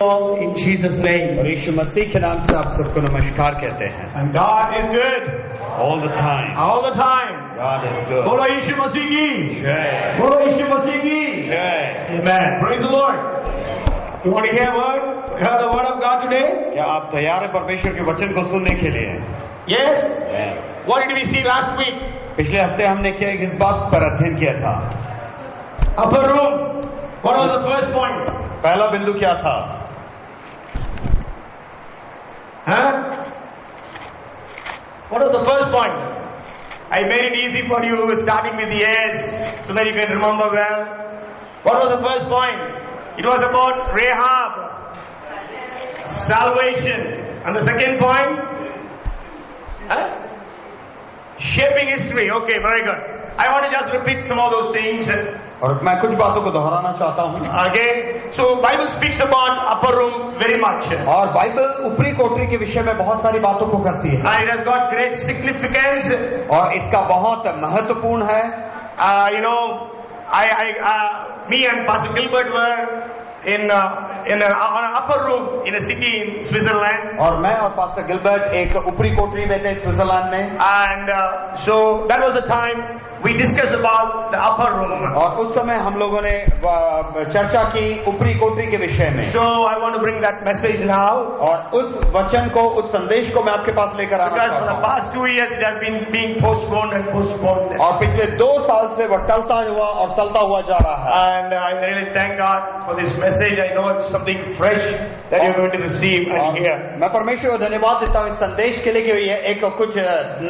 In Jesus' name. और यीशु मसीह के नाम से आप सबको नमस्कार कहते हैं. And God is good. All the time. All the time. God is good. बोलो यीशु मसीह की. Jai. बोलो यीशु मसीह की. Jai. Amen. Praise the Lord. You want to hear word? Hear the word of God today? क्या आप तैयार हैं परमेश्वर के वचन को सुनने के लिए? Yes. Amen. What did we see last week? पिछले हफ्ते हमने क्या इस बात पर अध्ययन किया था? Upper room. What was the first point? पहला बिंदु क्या था? Huh? What was the first point? I made it easy for you, starting with the S, so that you can remember well. What was the first point? It was about Rahab, salvation. And the second point? Huh? Shaping history. Okay, very good. I want to just repeat some of those things. और मैं कुछ बातों को दोहराना चाहता हूँ. Okay, so Bible speaks about upper room very much. और Bible ऊपरी कोठरी के विषय में बहुत सारी बातों को करती है. And it has got great significance. और इसका बहुत महत्वपूर्ण है. You know, me and Pastor Gilbert were in an upper room in a city in Switzerland. और मैं और पास्टर गिलबर्ट एक ऊपरी कोठरी में थे स्विट्जरलैंड में. And so that was the time we discussed about the upper room. और उस समय हम लोगों ने चर्चा की ऊपरी कोठरी के विषय में. So I want to bring that message now. और उस वचन को, उस संदेश को मैं आपके पास लेकर आना Because for चाहता the हूँ. past 2 years it has been being postponed and postponed. और पिछले 2 साल से वह टलता हुआ और टलता हुआ जा रहा है. And I really thank God for this message. I know it's something fresh that you're going to receive and hear. मैं परमेश्वर को धन्यवाद देता हूँ इस संदेश के लिए कि ये एक कुछ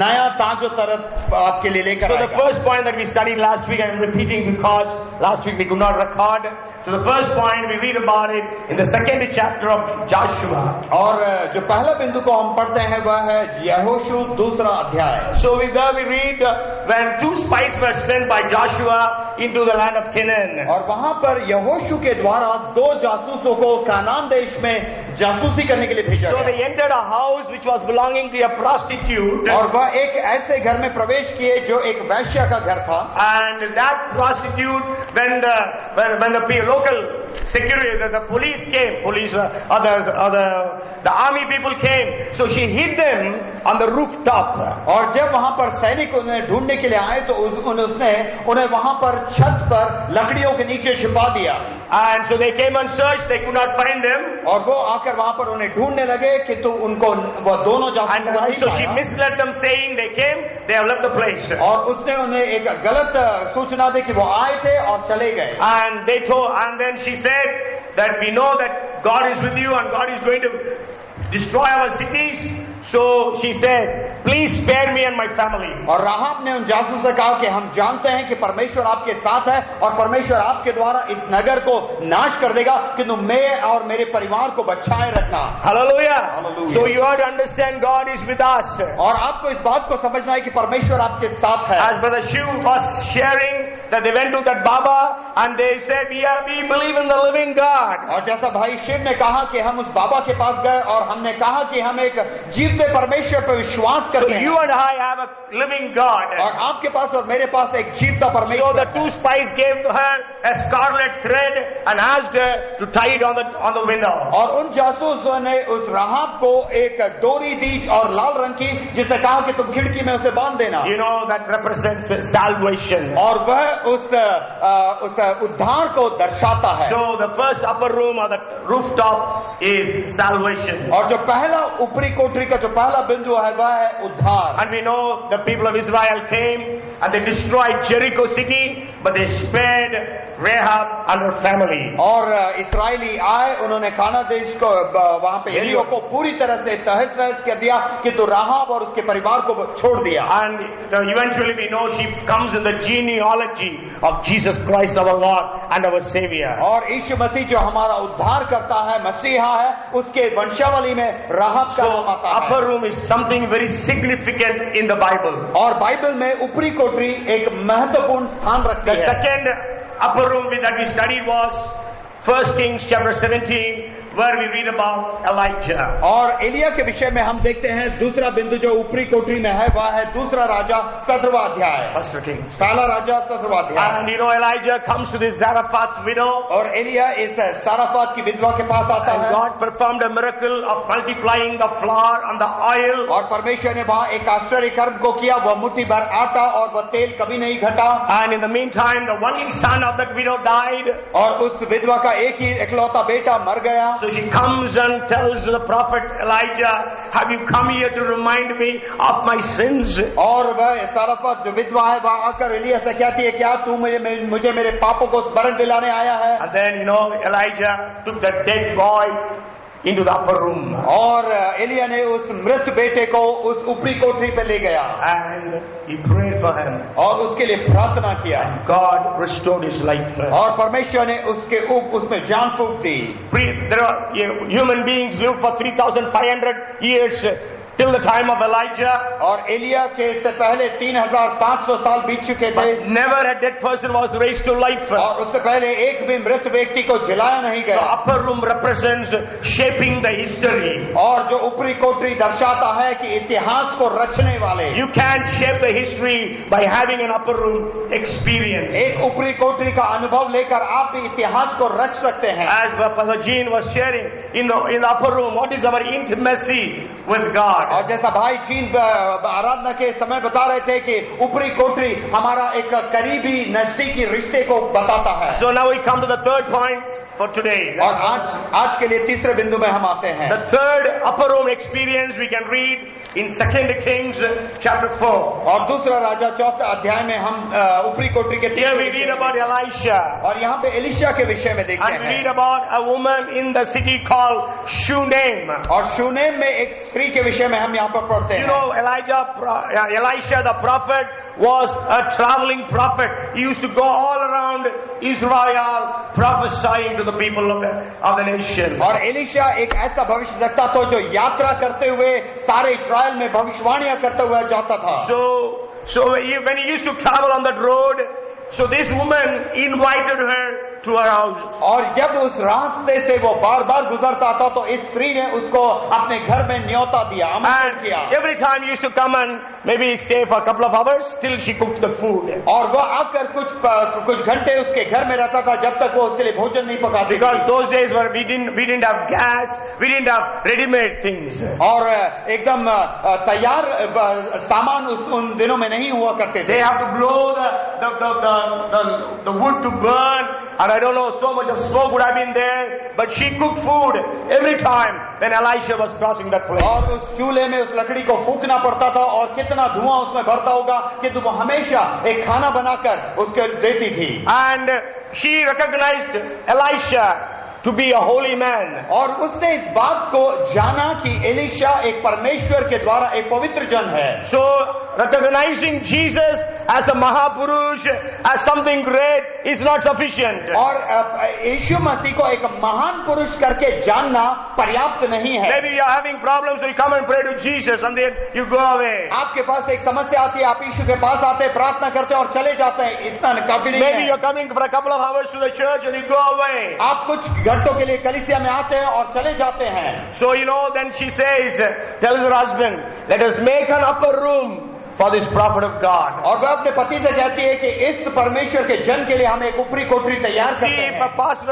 नया ताजो तरह आपके लिए लेकर So the आएगा. first point that we studied last week, I am repeating because last week we could not record. So the first point we read about it in the second chapter of Joshua. और जो पहला बिंदु को हम पढ़ते हैं वह है यहोशू 2 अध्याय. So we read when 2 spies were sent by Joshua into the land of Canaan. और वहां पर यहोशू के द्वारा 2 जासूसों को कानान देश में जासूसी करने के लिए भेजा So गया. they entered a house which was belonging to a prostitute. और वह एक ऐसे घर में प्रवेश किए जो एक वैश्या का घर था. And that prostitute, when the local security, the police came, the army people came, so she hid them on the rooftop. और जब वहां पर सैनिक उन्हें ढूंढने के लिए आए तो उसने उन्हें वहां पर छत पर लकड़ियों के नीचे छिपा दिया. And so they came and searched, they could not find them. और वो आकर वहां पर उन्हें ढूंढने लगे किंतु उनको वो दोनों And so she misled them, saying they came, they have left the place. और उसने उन्हें एक गलत सूचना दी कि वो आए थे और चले गए. And they told, and then she said that we know that God is with you and God is going to destroy our cities. So she said, please spare me and my family. और राहाब ने उन जासूस से कहा कि हम जानते हैं कि परमेश्वर आपके साथ है और परमेश्वर आपके द्वारा इस नगर को नाश कर देगा, किंतु मैं और मेरे परिवार को बचाए रखना. Hallelujah. Hallelujah. So you have to understand God is with us. और आपको इस बात को समझना है कि परमेश्वर आपके साथ है. As Brother Shiv was sharing that they went to that Baba and they said, yeah, we believe in the living God. और जैसा भाई शिव ने कहा कि हम उस बाबा के पास गए और हमने कहा कि हम एक जीवते परमेश्वर पर विश्वास So करते हैं. you and I have a living God. और आपके पास और मेरे पास एक जीवता So परमेश्वर the है. 2 spies gave to her a scarlet thread and asked her to tie it on the window. और उन जासूसों ने उस राहाब को एक डोरी दी और लाल रंग की, जिसे कहा कि तुम खिड़की में उसे बांध देना. You know that represents salvation. और वह उस उद्धार को दर्शाता है. So the first upper room or the rooftop is salvation. और जो पहला ऊपरी कोठरी का जो पहला बिंदु है वह है उद्धार. And we know the people of Israel came and they destroyed Jericho city, but they spared Rahab and her family. और इस्राएली आए, उन्होंने काना देश को वहां पे यरीहो को पूरी तरह से तहस नहस कर दिया, किंतु राहाब और उसके परिवार को छोड़ दिया. And eventually we know she comes in the genealogy of Jesus Christ our Lord and our Savior. और यीशु मसीह जो हमारा उद्धार करता है, मसीहा है, उसके वंशावली में राहाब का नाम आता है. Upper room is something very significant in the Bible. और बाइबल में ऊपरी कोठरी एक महत्वपूर्ण स्थान रखती The है. second upper room that we studied was 1 Kings chapter 17 where we read about Elijah. और एलिया के विषय में हम देखते हैं दूसरा बिंदु जो ऊपरी कोठरी में है वह है दूसरा राजा 17वां अध्याय, First Kings. पहला राजा 17वां अध्याय। And Elijah comes to this Zarephath widow. और एलिया इस साराफात की विधवा के पास आता And है God performed a miracle of multiplying the flour and the oil. और परमेश्वर ने वहाँ एक आश्चर्य कर्म को किया, वह मुट्ठी भर आटा और वह तेल कभी नहीं घटा। And in the meantime, the only son of that widow died. और उस विधवा का एक ही इकलौता बेटा मर गया। So she comes and tells the prophet Elijah, have you come here to remind me of my sins? और वह साराफात जो विधवा है वह आकर एलिया से कहती है, क्या तू मुझे मेरे पापों को स्मरण दिलाने आया है? And then Elijah took the dead boy into the upper room. और एलिया ने उस मृत बेटे को उस ऊपरी कोठरी पे ले गया And he prayed for him. और उसके लिए प्रार्थना किया God restored his life. और परमेश्वर ने उसमें जान फूंक दी। There are human beings lived for 3,500 years till the time of Elijah. और एलिया के से पहले 3,500 साल बीत चुके थे, But never a dead person was raised to life. और उससे पहले एक भी मृत व्यक्ति को जिलाया नहीं The गया। upper room represents shaping the history. और जो ऊपरी कोठरी दर्शाता है कि इतिहास को रचने वाले। You can't shape the history by having an upper room experience. एक ऊपरी कोठरी का अनुभव लेकर आप भी इतिहास को रच सकते हैं। As Pastor Gene was sharing in the upper room, what is our intimacy with God? और जैसा भाई चीन आराधना के समय बता रहे थे कि ऊपरी कोठरी हमारा एक करीबी नजदीकी रिश्ते को बताता है। So now we come to the third point for today. और आज के लिए तीसरे बिंदु में हम आते हैं। The third upper room experience we can read in 2 Kings chapter 4. और दूसरा राजा 4 अध्याय में हम ऊपरी कोठरी के Here we read about Elisha. और यहाँ पे एलिशा के विषय में देखते And we हैं। read about a woman in the city called Shunem. और शूनेम में एक स्त्री के विषय में हम यहाँ पर पढ़ते You हैं। know, Elisha the prophet was a traveling prophet. He used to go all around Israel prophesying to the people of the nation. और एलिशा एक ऐसा भविष्यवक्ता था जो यात्रा करते हुए सारे इस्राएल में भविष्यवाणियां करते हुए जाता था। So when he used to travel on that road, so this woman invited her to her house. और जब उस रास्ते से वो बार बार गुजरता था तो इस स्त्री ने उसको अपने घर में न्योता दिया, आमंत्रण And किया। every time he used to come and maybe stay for a couple of hours till she cooked the food. और वो आकर कुछ घंटे उसके घर में रहता था जब तक वो उसके लिए भोजन नहीं पकाती। Because those days were we didn't have gas, we didn't have ready-made things. और एकदम तैयार सामान उन दिनों में नहीं हुआ करते थे। They have to blow the wood to burn, and I don't know, so much of smoke would have been there, but she cooked food every time when Elisha was crossing that place. और उस चूल्हे में उस लकड़ी को फूकना पड़ता था और कितना धुआं उसमें भरता होगा कि तुम हमेशा एक खाना बनाकर उसके देती थी। And she recognized Elisha to be a holy man. और उसने इस बात को जाना कि एलिशा एक परमेश्वर के द्वारा एक पवित्र जन है। So recognizing Jesus as a Mahapurush, as something great, is not sufficient. और यीशु मसीह को एक महान पुरुष करके जानना पर्याप्त नहीं है। Maybe you are having problems, so you come and pray to Jesus and then you go away. आपके पास एक समस्या आती है, आप यीशु के पास आते हैं, प्रार्थना करते हैं और चले जाते हैं, इतना काफी नहीं Maybe you है। are coming for a couple of hours to the church and you go away. आप कुछ घंटों के लिए कलीसिया में आते हैं और चले जाते हैं। So then she says, tells her husband, let us make an upper room for this prophet of God. और वह अपने पति से कहती है कि इस परमेश्वर के जन के लिए हम एक ऊपरी कोठरी तैयार See, करते हैं।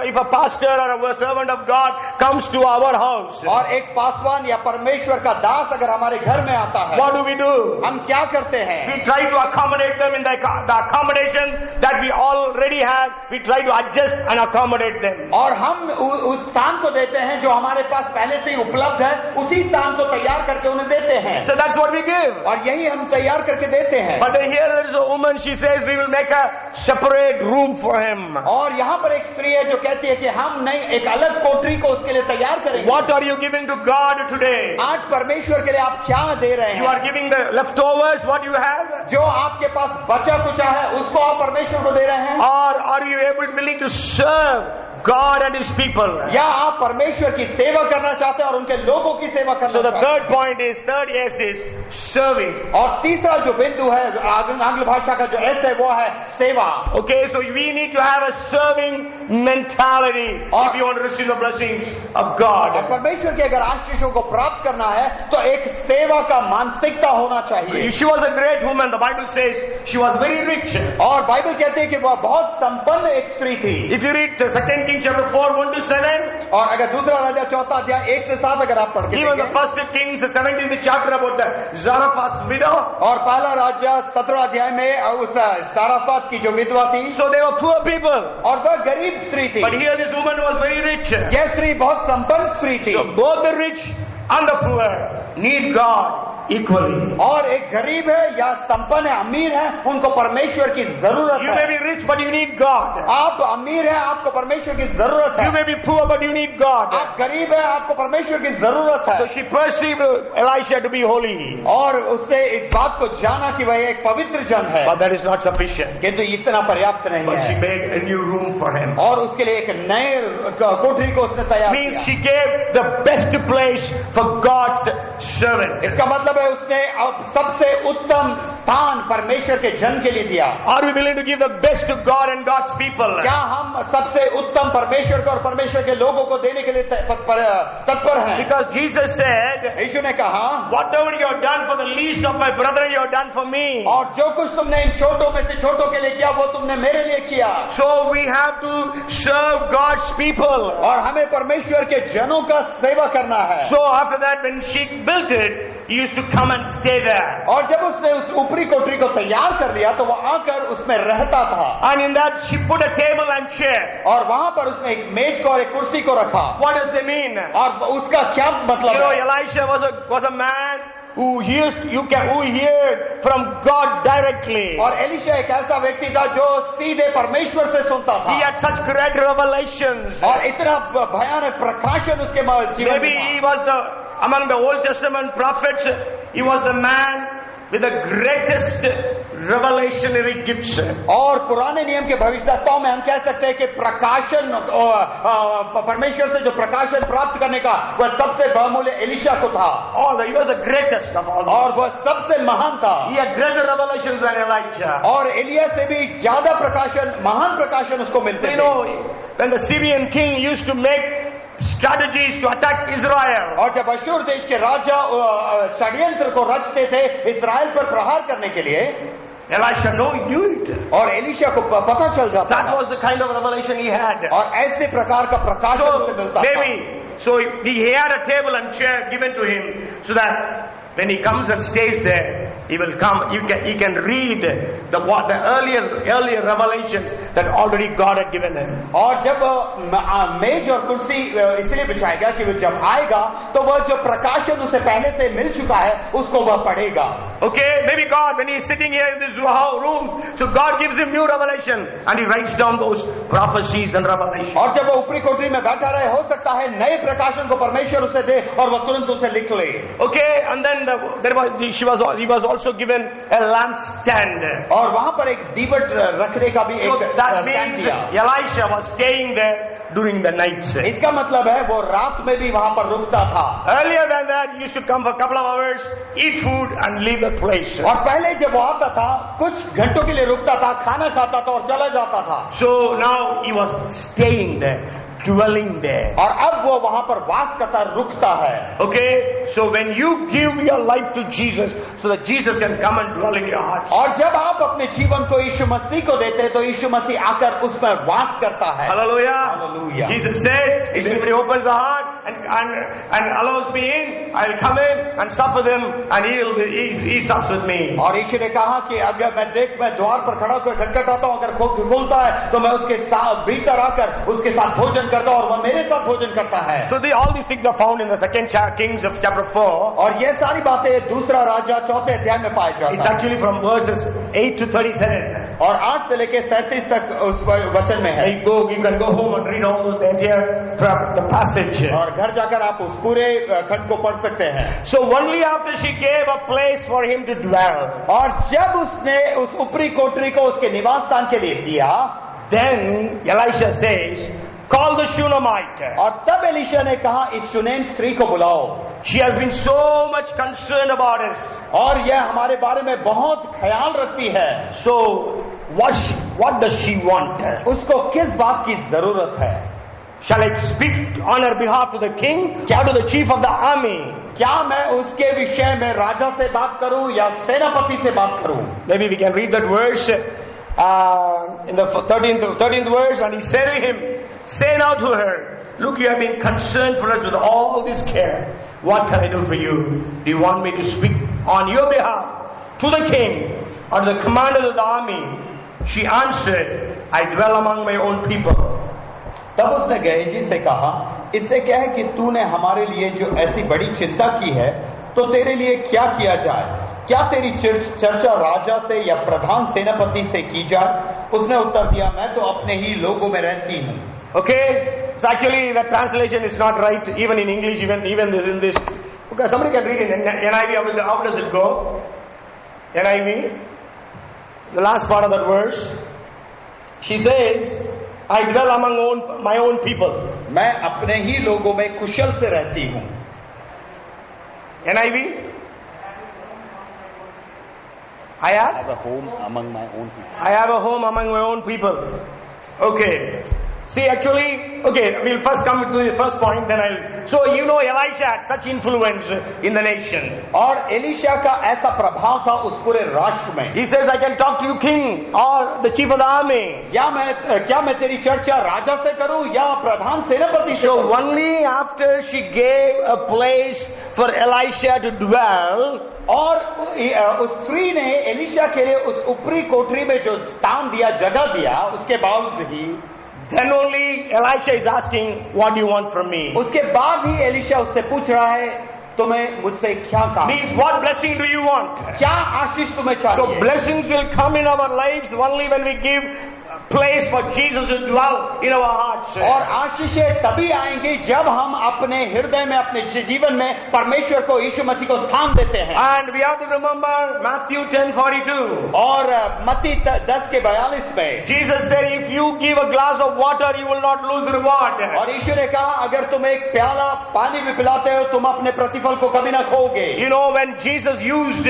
if a pastor or a servant of God comes to our house, और एक पासवान या परमेश्वर का दास अगर हमारे घर में आता है, what do? हम क्या करते हैं? We try to accommodate them in the accommodation that we already have. We try to adjust and accommodate them. और हम उस स्थान को देते हैं जो हमारे पास पहले से ही उपलब्ध है, उसी स्थान को तैयार करके उन्हें देते हैं। So that's what we give. और यही हम तैयार करके देते हैं। But here there is a woman, she says we will make a separate room for him. और यहाँ पर एक स्त्री है जो कहती है कि हम नहीं, एक अलग कोठरी को उसके लिए तैयार करेंगे। What are you giving to God today? आज परमेश्वर के लिए आप क्या दे रहे हैं? You are giving the leftovers, what you have? जो आपके पास बचा कुचा है उसको आप परमेश्वर को दे रहे हैं? Or are you willing to serve God and His people. या आप परमेश्वर की सेवा करना चाहते हैं और उनके लोगों की सेवा करना So the चाहते third point is, third S is serving. हैं। और तीसरा जो बिंदु है आंग्ल भाषा का जो एस है वो है सेवा। Okay, so we need to have a serving mentality if you want to receive the blessings of और God. परमेश्वर के अगर आशीषों को प्राप्त करना है तो एक सेवा का मानसिकता होना चाहिए। She was a great woman. The Bible says she was very rich. और बाइबल कहते हैं कि वह बहुत संपन्न एक स्त्री थी। If you read 2 Kings chapter 4, 1 to 7, और अगर दूसरा राजा चौथा अध्याय 1 से 7 अगर आप पढ़ के even the देखें, first Kings, the 17th chapter about the Zarephath's widow. और पहला राजा 17 अध्याय में उस साराफात की जो विधवा थी, So they were poor people. और वह गरीब स्त्री थी। But here this woman was very rich. यह स्त्री बहुत संपन्न स्त्री थी। So both the rich and the poor need God equally. और एक गरीब है या संपन्न है, अमीर है, उनको परमेश्वर की जरूरत You may है। be rich, but you need God. आप अमीर है, आपको परमेश्वर की जरूरत है। You may be poor, but you need God. आप गरीब है, आपको परमेश्वर की जरूरत है। So she perceived Elisha to be holy. और उसने इस बात को जाना कि वह एक पवित्र जन है, But that is not sufficient. किंतु इतना पर्याप्त नहीं But she है। made a new room for him. और उसके लिए एक नए कोठरी को उसने तैयार Means किया। she gave the best place for God's servant. इसका मतलब है उसने अब सबसे उत्तम स्थान परमेश्वर के जन के लिए दिया। Are we willing to give the best to God and God's people? क्या हम सबसे उत्तम परमेश्वर को और परमेश्वर के लोगों को देने के लिए तत्पर हैं? Because Jesus said, यीशु ने कहा, whatever you have done for the least of my brethren, you have done for me. और जो कुछ तुमने इन छोटों में से छोटों के लिए किया वो तुमने मेरे लिए किया। So we have to serve God's people. और हमें परमेश्वर के जनों का सेवा करना है। So after that, when she built it, he used to come and stay there. और जब उसने उस ऊपरी कोठरी को तैयार कर लिया तो वो आकर उसमें रहता था। And in that, she put a table and chair. और वहां पर उसने एक मेज को और एक कुर्सी को रखा। What does that mean? और उसका क्या मतलब You know, है? Elisha was a man who heard from God directly. और एलिशा एक ऐसा व्यक्ति था जो सीधे परमेश्वर से सुनता था। He had such great revelations. और इतना भयानक प्रकाशन उसके जीवन Maybe में he was among the Old Testament prophets, he was the man with the greatest revelationary gifts. और पुराने नियम के भविष्यवक्ताओं में हम कह सकते हैं कि प्रकाशन परमेश्वर से जो प्रकाशन प्राप्त करने का वह सबसे बहुमूल्य एलिशा को था। He was the greatest of all. और वह सबसे महान था। He had greater revelations than Elijah. और एलिया से भी ज्यादा प्रकाशन, महान प्रकाशन उसको मिलते You थे। know, when the Syrian king used to make strategies to attack Israel, और जब अशूर देश के राजा षड्यंत्र को रचते थे इस्राएल पर प्रहार करने के लिए, Elisha knew it. और एलिशा को पता चल जाता That था। was the kind of revelation he had. और ऐसे प्रकार का प्रकाशन उसे So मिलता था। so he had a table and chair given to him so that when he comes and stays there, he will come. He can read the earlier revelations that already God had given him. और जब मेज और कुर्सी इसलिए बिछाएगा कि वो जब आएगा तो वह जो प्रकाशन उसे पहले से मिल चुका है उसको वह पढ़ेगा। Okay, maybe God, when he is sitting here in this room, so God gives him new revelation and he writes down those prophecies and revelations. और जब वो ऊपरी कोठरी में बैठा रहे, हो सकता है नए प्रकाशन को परमेश्वर उसे दे और वह तुरंत उसे लिख ले। Okay, and then he was also given a lampstand. और वहां पर एक दीवट रखने का भी So एक that स्टैंड means दिया। Elisha was staying there during the night. इसका मतलब है वो रात में भी वहां पर रुकता था। Earlier than that, he used to come for a couple of hours, eat food and leave the place. और पहले जब वो आता था कुछ घंटों के लिए रुकता था, खाना खाता था और चला जाता था। So now he was staying there, dwelling there. और अब वो वहां पर वास करता, रुकता है। Okay, so when you give your life to Jesus, so that Jesus can come and dwell in your heart. और जब आप अपने जीवन को यीशु मसीह को देते हैं तो यीशु मसीह आकर उसमें वास करता है। Hallelujah. Hallelujah. Jesus said, if anybody opens the heart and allows me in, I'll come in and sup with him and he sups with me. और यीशु ने कहा कि अगर मैं द्वार पर खड़ा होकर खटखटाता हूं, अगर खोलता है तो मैं उसके साथ भीतर आकर उसके साथ भोजन करता हूं और वह मेरे साथ भोजन करता है। So all these things are found in the 2 Kings of chapter 4. और ये सारी बातें दूसरा राजा 4 अध्याय में पाए जाते It's हैं। actually from verses 8 to 37. और 8 से लेकर 37 तक उस वचन में है। You can go home and read all the entire the passage. और घर जाकर आप उस पूरे खंड को पढ़ सकते हैं। So only after she gave a place for him to dwell, और जब उसने उस ऊपरी कोठरी को उसके निवास स्थान के लिए दिया, then Elisha says, call the Shunammite. और तब एलीशा ने कहा इस शुनेम स्त्री को बुलाओ, She has been so much concerned about us. और यह हमारे बारे में बहुत ख्याल रखती है। So, what does she want? उसको किस बात की जरूरत है? Shall I speak on her behalf to the king or to the chief of the army? क्या मैं उसके विषय में राजा से बात करूं या सेनापति से बात करूं? Maybe we can read that verse in the 13th verse. And he said to him, say now to her, look, you have been concerned for us with all this care. What can I do for you? Do you want me to speak on your behalf to the king or to the commander of the army? She answered, I dwell among my own people. तब उसने गहेजी से कहा, इससे क्या है कि तूने हमारे लिए जो ऐसी बड़ी चिंता की है, तो तेरे लिए क्या किया जाए? क्या तेरी चर्चा राजा से या प्रधान सेनापति से की जाए? उसने उत्तर दिया, मैं तो अपने ही लोगों में रहती हूँ। Okay, so actually the translation is not right, even in English, even this in this. Okay, somebody can read in NIV. How does it go? NIV, the last part of that verse. She says, I dwell among my own people. मैं अपने ही लोगों में कुशल से रहती हूँ। NIV, I have a home among my own people. I have a home among my own people. Okay. See, actually, okay, we'll first come to the first point, then I'll... So, you know, Elisha had such influence in the nation. और Elisha का ऐसा प्रभाव था उस पूरे राष्ट्र में। He says, I can talk to you, king, or the chief of the army. क्या मैं तेरी चर्चा राजा से करूं या प्रधान सेनापति से? So, only after she gave a place for Elisha to dwell, और उस स्त्री ने एलीशा के लिए उस ऊपरी कोठरी में जो स्थान दिया, जगह दिया, उसके बाद ही then only Elisha is asking, what do you want from me? उसके बाद ही एलीशा उससे पूछ रहा है, तुम्हें मुझसे क्या काम? Means what blessing do you want? क्या आशीष तुम्हें चाहिए? So blessings will come in our lives only when we give place for Jesus to dwell in our hearts. और आशीषें तभी आएंगी जब हम अपने हृदय में, अपने जीवन में परमेश्वर को, यीशु मसीह को स्थान देते हैं। And we have to remember Matthew 10:42. और मत्ती 10:42 में Jesus said, if you give a glass of water, you will not lose reward. और यीशु ने कहा, अगर तुम एक प्याला पानी भी पिलाते हो, तुम अपने प्रतिफल को कभी ना खोगे। You know, when Jesus used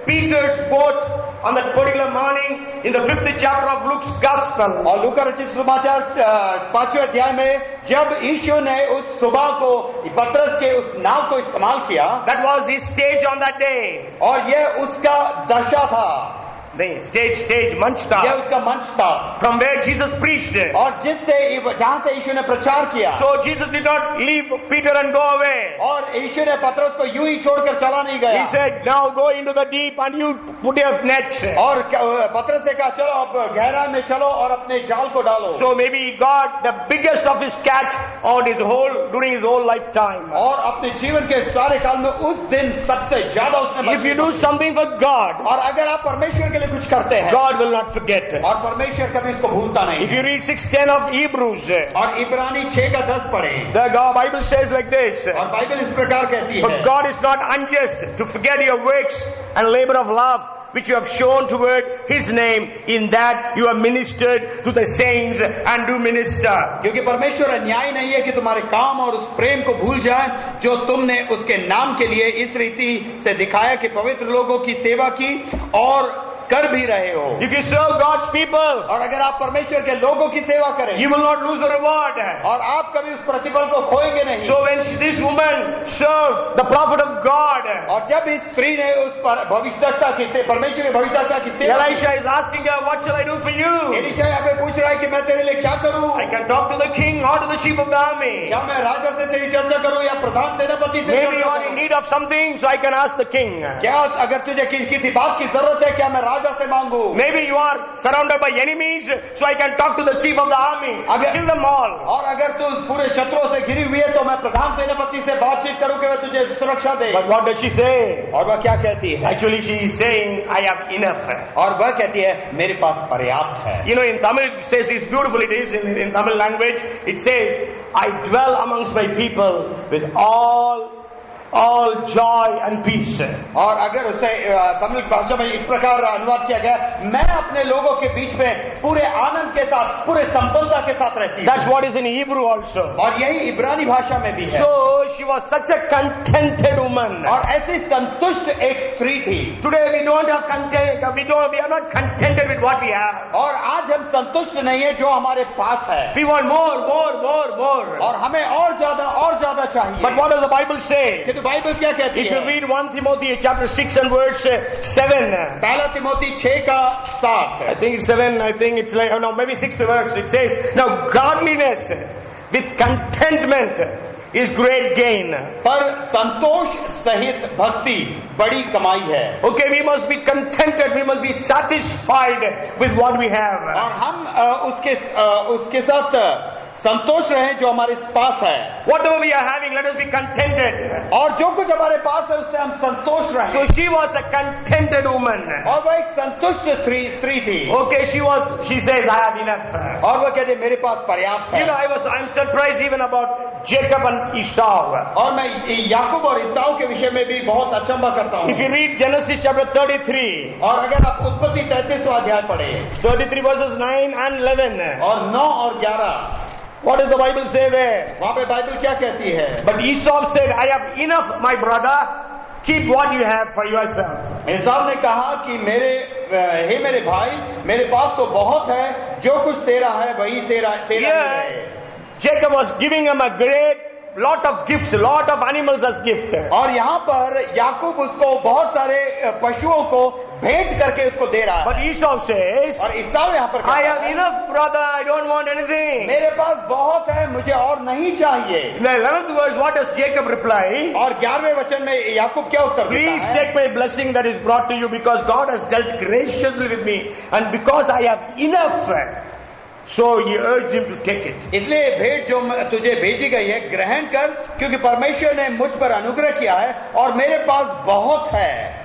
Peter's boat on that particular morning in the 5th chapter of Luke's Gospel. और लूका रचित समाचार 5वें अध्याय में जब यीशु ने उस सुबह को पतरस के उस नाव को इस्तेमाल किया, that was his stage on that day. और यह उसका दशा था, नहीं, stage मंच था, यह उसका मंच था, from where Jesus preached. और जिससे जहां से यीशु ने प्रचार किया। So Jesus did not leave Peter and go away. और यीशु ने पतरस को यूं ही छोड़कर चला नहीं गया। He said, now go into the deep and you put your nets. और पतरस से कहा, चलो अब गहराई में चलो और अपने जाल को डालो। So maybe he got the biggest of his catch during his whole lifetime. और अपने जीवन के सारे काल में उस दिन सबसे ज्यादा उसने। If you do something for God, और अगर आप परमेश्वर के लिए कुछ करते हैं, God will not forget. और परमेश्वर कभी इसको भूलता नहीं। If you read 6:10 of Hebrews, और इब्रानी 6:10 पढ़े, the Bible says like this. और बाइबल इस प्रकार कहती For है, God is not unjust to forget your works and labor of love which you have shown toward His name, in that you have ministered to the saints and do minister. क्योंकि परमेश्वर अन्याय नहीं है कि तुम्हारे काम और उस प्रेम को भूल जाए जो तुमने उसके नाम के लिए इस रीति से दिखाया कि पवित्र लोगों की सेवा की और कर भी रहे हो। If you serve God's people, और अगर आप परमेश्वर के लोगों की सेवा करें, you will not lose the reward. और आप कभी उस प्रतिफल को खोएंगे नहीं। So when this woman served the prophet of God, और जब इस स्त्री ने उस भविष्यद्वक्ता की, परमेश्वर के भविष्यद्वक्ता की सेवा, Elisha is asking her, what shall I do for you? Elisha यहाँ पे पूछ रहा है कि मैं तेरे लिए क्या करूं? I can talk to the king or to the chief of the army. क्या मैं राजा से तेरी चर्चा करूं या प्रधान सेनापति से? Maybe you are in need of something, so I can ask the king. क्या अगर तुझे किसी बात की जरूरत है, क्या मैं राजा से मांगू? Maybe you are surrounded by enemies, so I can talk to the chief of the army. Kill them all. और अगर तू पूरे शत्रुओं से घिरी हुई है, तो मैं प्रधान सेनापति से बातचीत करूं कि वह तुझे सुरक्षा दे। But what does she say? और वह क्या कहती है? Actually, she is saying, I have enough. और वह कहती है, मेरे पास पर्याप्त है। You know, in Tamil it says, it's beautiful it is, in Tamil language, it says, I dwell amongst my people with all all joy and peace. और अगर उसे तमिल भाषा में इस प्रकार अनुवाद किया गया, मैं अपने लोगों के बीच में पूरे आनंद के साथ, पूरे संपन्नता के साथ रहती हूँ। That's what is in Hebrew also. और यही इब्रानी भाषा में भी है। So she was such a contented woman. और ऐसी संतुष्ट एक स्त्री थी। Today we don't have content. We are not contented with what we have. और आज हम संतुष्ट नहीं है जो हमारे पास है। We want more, more, more, more. और हमें और ज्यादा चाहिए। But what does the Bible say? किंतु बाइबल क्या कहती If है? you read 1 Timothy chapter 6 and verse 7. पहला तिमोथी 6 का 7। I think it's 7, I think it's like, oh no, maybe 6th verse. It says, now godliness with contentment is great gain. पर संतोष सहित भक्ति बड़ी कमाई है। Okay, we must be contented, we must be satisfied with what we have. और हम उसके साथ संतोष रहे जो हमारे पास है। Whatever we are having, let us be contented. और जो कुछ हमारे पास है उससे हम संतोष रहे। So she was a contented woman. और वह एक संतुष्ट स्त्री थी। Okay, she says, I have enough. और वह कहती मेरे पास पर्याप्त है। You know, I'm surprised even about Jacob and Esau. और मैं याकूब और ईसाऊ के विषय में भी बहुत अचंभा करता हूँ। If you read Genesis chapter 33. और अगर आप उत्पत्ति 33वां अध्याय पढ़े, 33 verses 9 and 11. और 9 और 11, what does the Bible say there? वहाँ पे बाइबल क्या कहती है? But Esau said, I have enough, my brother. Keep what you have for yourself. ईसाऊ ने कहा कि हे मेरे भाई, मेरे पास तो बहुत है, जो कुछ तेरा है वही तेरा ही है। Jacob was giving him a great lot of gifts, lot of animals as gift. और यहाँ पर याकूब उसको बहुत सारे पशुओं को भेंट करके उसको दे रहा है। But Esau says, और ईसाऊ यहाँ पर I have enough, brother. I don't want anything. मेरे पास बहुत है, मुझे और नहीं चाहिए। In the 11th verse, what does Jacob reply? और 11वें वचन में याकूब क्या उत्तर देता है? Please take my blessing that is brought to you, because God has dealt graciously with me, and because I have enough. So he urged him to take it. इसलिए भेंट जो तुझे भेजी गई है ग्रहण कर, क्योंकि परमेश्वर ने मुझ पर अनुग्रह किया है और मेरे पास बहुत है।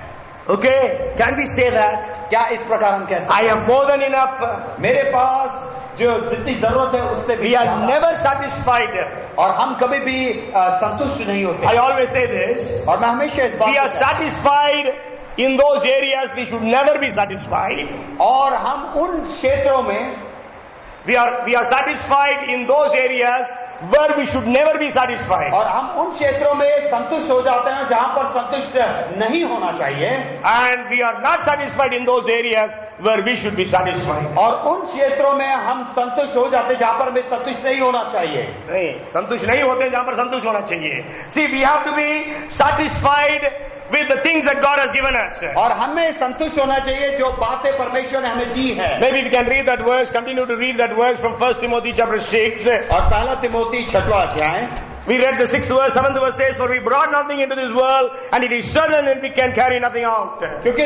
Okay, can we say that? क्या इस प्रकार हम कह सकते हैं? I have more than enough. मेरे पास जो जितनी जरूरत है उससे भी We are never satisfied. और हम कभी भी संतुष्ट नहीं होते। I always say this. और मैं हमेशा इस बात We are satisfied in those areas we should never be satisfied. और हम उन क्षेत्रों में We are satisfied in those areas where we should never be satisfied. और हम उन क्षेत्रों में संतुष्ट हो जाते हैं जहां पर संतुष्ट नहीं होना चाहिए। And we are not satisfied in those areas where we should be satisfied. और उन क्षेत्रों में हम संतुष्ट हो जाते हैं जहां पर हमें संतुष्ट नहीं होना चाहिए। नहीं, संतुष्ट नहीं होते जहां पर संतुष्ट होना चाहिए। See, we have to be satisfied with the things that God has given us. और हमें संतुष्ट होना चाहिए जो बातें परमेश्वर ने हमें दी है। Maybe we can read that verse, continue to read that verse from 1 Timothy chapter 6. और पहला तिमोथी 6वां अध्याय, We read the 6th verse, 7th verse says, for we brought nothing into this world, and it is certain that we can carry nothing out. क्योंकि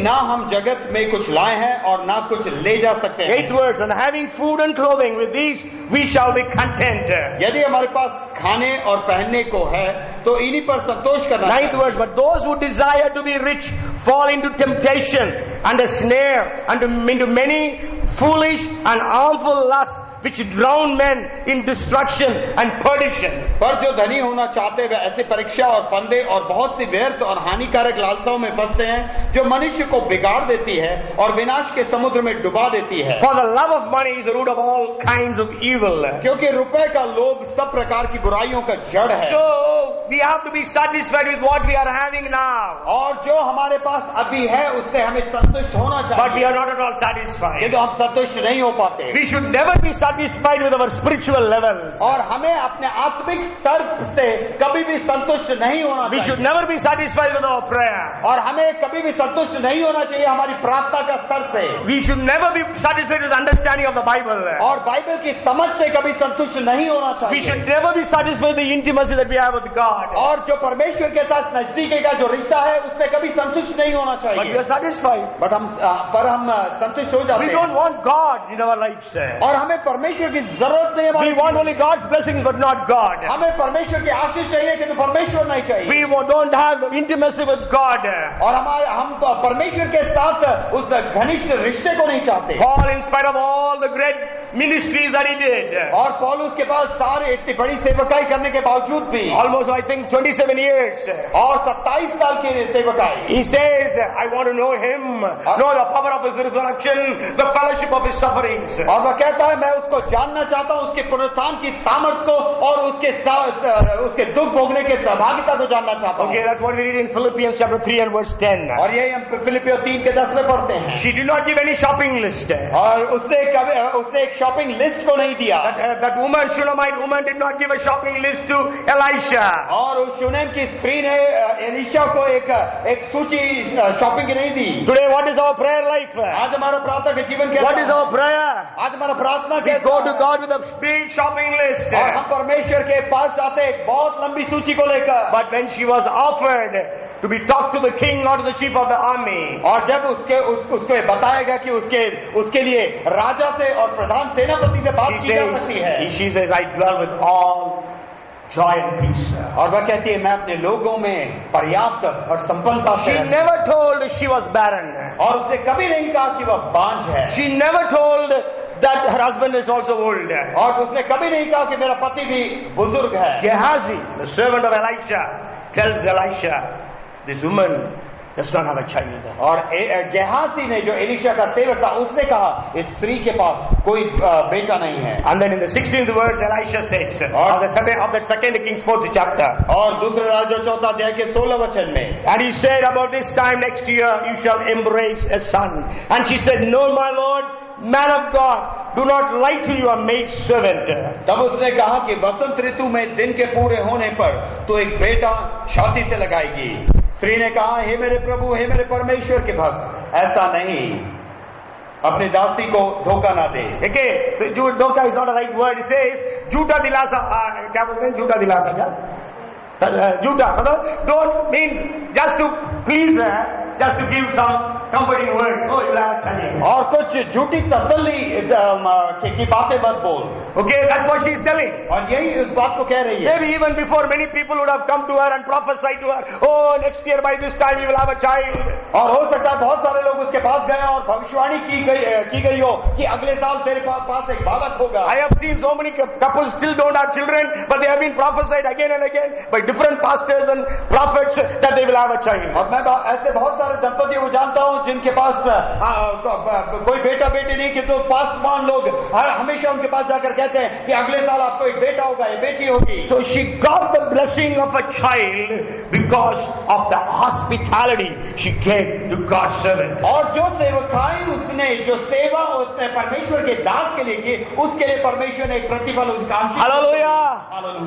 ना हम जगत में कुछ लाए हैं और ना कुछ ले जा सकते हैं। 8th verse, and having food and clothing, with these we shall be content. यदि हमारे पास खाने और पहनने को है तो इन्हीं पर संतोष करना। 9th verse, but those who desire to be rich fall into temptation and a snare and into many foolish and harmful lusts, which drown men in destruction and perdition. पर जो धनी होना चाहते वे ऐसे परीक्षा और फंदे और बहुत सी व्यर्थ और हानिकारक लालसाओं में फंसते हैं जो मनुष्य को बिगाड़ देती है और विनाश के समुद्र में डुबा देती है। For the love of money is the root of all kinds of evil. क्योंकि रुपए का लोभ सब प्रकार की बुराइयों का जड़ है। So we have to be satisfied with what we are having now. और जो हमारे पास अभी है उससे हमें संतुष्ट होना चाहिए। But we are not at all satisfied. किंतु हम संतुष्ट नहीं हो पाते। We should never be satisfied with our spiritual levels. और हमें अपने आत्मिक स्तर से कभी भी संतुष्ट नहीं होना चाहिए। We should never be satisfied with our prayer. और हमें कभी भी संतुष्ट नहीं होना चाहिए हमारी प्रार्थना का स्तर से। We should never be satisfied with the understanding of the Bible. और बाइबल की समझ से कभी संतुष्ट नहीं होना चाहिए। We should never be satisfied with the intimacy that we have with God. और जो परमेश्वर के साथ नजदीकी का जो रिश्ता है उससे कभी संतुष्ट नहीं होना चाहिए। But we are satisfied. But हम संतुष्ट हो जाते हैं। We don't want God in our lives. और हमें परमेश्वर की जरूरत नहीं है। We want only God's blessings, but not God. हमें परमेश्वर की आशीष चाहिए किंतु परमेश्वर नहीं चाहिए। We don't have intimacy with God. और हम परमेश्वर के साथ उस घनिष्ठ रिश्ते को नहीं चाहते। Paul, in spite of all the great ministries that he did. और पौलुस के पास सारे इतनी बड़ी सेवकाई करने के बावजूद भी Almost, I think, 27 years. और 27 साल की सेवकाई, He says, I want to know him, know the power of his resurrection, the fellowship of his sufferings. और वह कहता है मैं उसको जानना चाहता हूँ, उसके पुनरुत्थान की सामर्थ को और उसके दुख भोगने के सहभागिता को जानना चाहता हूँ। Okay, that's what we read in Philippians chapter 3 and verse 10. और यही हम फिलिपियों 3 के 10 में पढ़ते हैं। She did not give any shopping list. और उसने एक शॉपिंग लिस्ट को नहीं दिया। That woman, Shunammite woman, did not give a shopping list to Elisha. और उस शूनेम की स्त्री ने एलीशा को एक सूची शॉपिंग की नहीं दी। Today, what is our prayer life? आज हमारा प्रार्थना के जीवन कैसा What is our prayer? आज हमारा प्रार्थना We कैसा go to God with a big shopping list. और हम परमेश्वर के पास जाते हैं एक बहुत लंबी सूची को लेकर। But when she was offered to be talked to the king or to the chief of the army, और जब उसको बताएगा कि उसके लिए राजा से और प्रधान सेनापति से बात की जा सकती है, she says, I dwell with all joy and peace. और वह कहती है मैं अपने लोगों में पर्याप्त और संपन्नता से She रहती never told she was barren. हूं। और उसने कभी नहीं कहा कि वह बांझ है। She never told that her husband is also old. और उसने कभी नहीं कहा कि मेरा पति भी बुजुर्ग है। Gehazi, the servant of Elisha, tells Elisha, this woman does not have a child. और गेहाजी ने जो एलीशा का सेवक था उसने कहा इस स्त्री के पास कोई बेटा नहीं है। And then in the 16th verse, Elisha says, of the second Kings 4th chapter, और दूसरे राजा 4 अध्याय के 16 वचन में, and he said, about this time next year you shall embrace a son. And she said, no, my lord, man of God, do not lie to your maid servant. तब उसने कहा कि वसंत ऋतु में दिन के पूरे होने पर तो एक बेटा छाती से लगाएगी। स्त्री ने कहा हे मेरे प्रभु, हे मेरे परमेश्वर के भक्त, ऐसा नहीं, अपनी दासी को धोखा ना दे। Okay, so धोखा is not a right word. It says झूठा दिलासा, क्या बोलते हैं झूठा दिलासा क्या? झूठा मतलब don't means just to please her, just to give some comforting words. Oh, you'll have a child. और कुछ झूठी तसल्ली की बातें मत बोल। Okay, that's what she is telling. और यही इस बात को कह रही है। Maybe even before many people would have come to her and prophesied to her, oh, next year by this time you will have a child. और हो सकता है बहुत सारे लोग उसके पास गए और भविष्यवाणी की गई हो कि अगले साल तेरे पास एक बालक होगा। I have seen so many couples still don't have children, but they have been prophesied again and again by different pastors and prophets that they will have a child. और मैं ऐसे बहुत सारे दंपति को जानता हूँ जिनके पास कोई बेटा बेटी नहीं, कि तो पासवान लोग हमेशा उनके पास जाकर कहते हैं कि अगले साल आपको एक बेटा होगा, एक बेटी होगी। So she got the blessing of a child because of the hospitality she gave to God's servant. और जो सेवकाई उसने, जो सेवा उसने परमेश्वर के दास के लिए की, उसके लिए परमेश्वर ने एक प्रतिफल उसका। Hallelujah!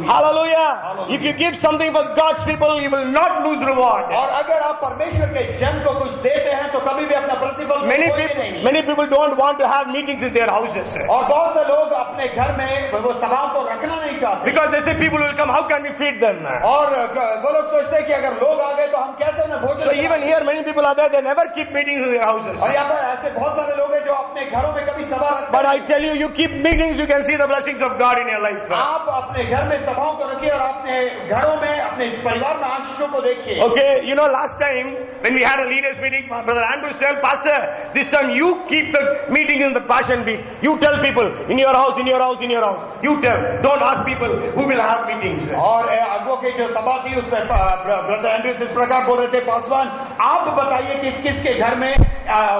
Hallelujah! If you give something for God's people, you will not lose reward. और अगर आप परमेश्वर के जन को कुछ देते हैं तो कभी भी अपना प्रतिफल नहीं। Many people don't want to have meetings in their houses. और बहुत से लोग अपने घर में वो सभाओं को रखना नहीं चाहते। Because they say people will come, how can we feed them? और वो लोग सोचते हैं कि अगर लोग आ गए तो हम कैसे उन्हें भोजन। So even here many people are there, they never keep meetings in their houses. और यहाँ पर ऐसे बहुत सारे लोग हैं जो अपने घरों में कभी सभा रखते हैं। But I tell you, you keep meetings, you can see the blessings of God in your life. आप अपने घर में सभाओं को रखिए और अपने घरों में अपने परिवार में आशीषों को देखिए। Okay, you know last time when we had a leaders meeting, Brother Andrew said, Pastor, this time you keep the meeting in the Passion Week. You tell people in your house, in your house, in your house. You tell. Don't ask people who will have meetings. और अगुओं की जो सभा थी उसमें brother Andrews इस प्रकार बोल रहे थे, पासवान आप बताइए किस किस के घर में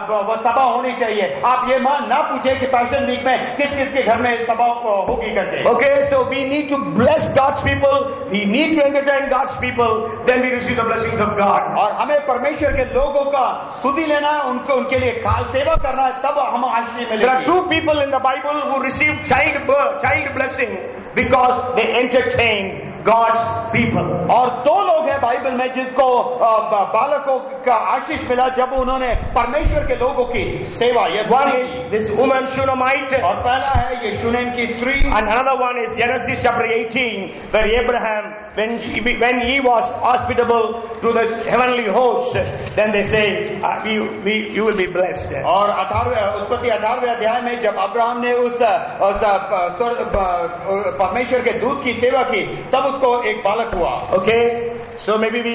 वो सभा होनी चाहिए। आप ये ना पूछे कि पैशन वीक में किस किस के घर में सभा होगी करके। Okay, so we need to bless God's people. We need to entertain God's people. Then we receive the blessings of God. और हमें परमेश्वर के लोगों का स्तुति लेना है, उनके लिए सेवा करना है, तब हम आशीष मिलेगी। There are two people in the Bible who received child blessing because they entertained God's people. और दो लोग हैं बाइबल में जिनको बालकों का आशीष मिला जब उन्होंने परमेश्वर के लोगों की सेवा। One is this woman Shunammite, और पहला है ये शूनेम की स्त्री, and another one is Genesis chapter 18, where Abraham, when he was hospitable to the heavenly host, then they say you will be blessed. और उत्पत्ति 18वें अध्याय में जब अब्राहम ने उस परमेश्वर के दूत की सेवा की तब उसको एक बालक हुआ। Okay, so maybe we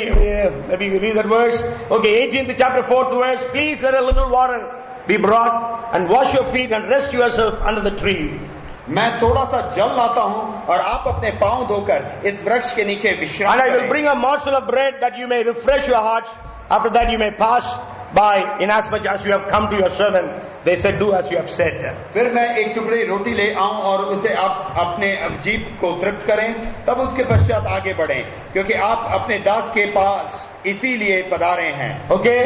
read that verse. Okay, 18th chapter 4th verse. Please let a little water be brought and wash your feet and rest yourself under the tree. मैं थोड़ा सा जल लाता हूँ और आप अपने पांव धोकर इस वृक्ष के नीचे विश्राम And I will करें। bring a morsel of bread that you may refresh your hearts. After that you may pass by, inasmuch as you have come to your servant. They said, do as you have said. फिर मैं एक टुकड़ी रोटी ले आऊं और उसे आप अपने जीभ को तृप्त करें, तब उसके पश्चात आगे बढ़ें, क्योंकि आप अपने दास के पास इसीलिए पधारे हैं। Okay?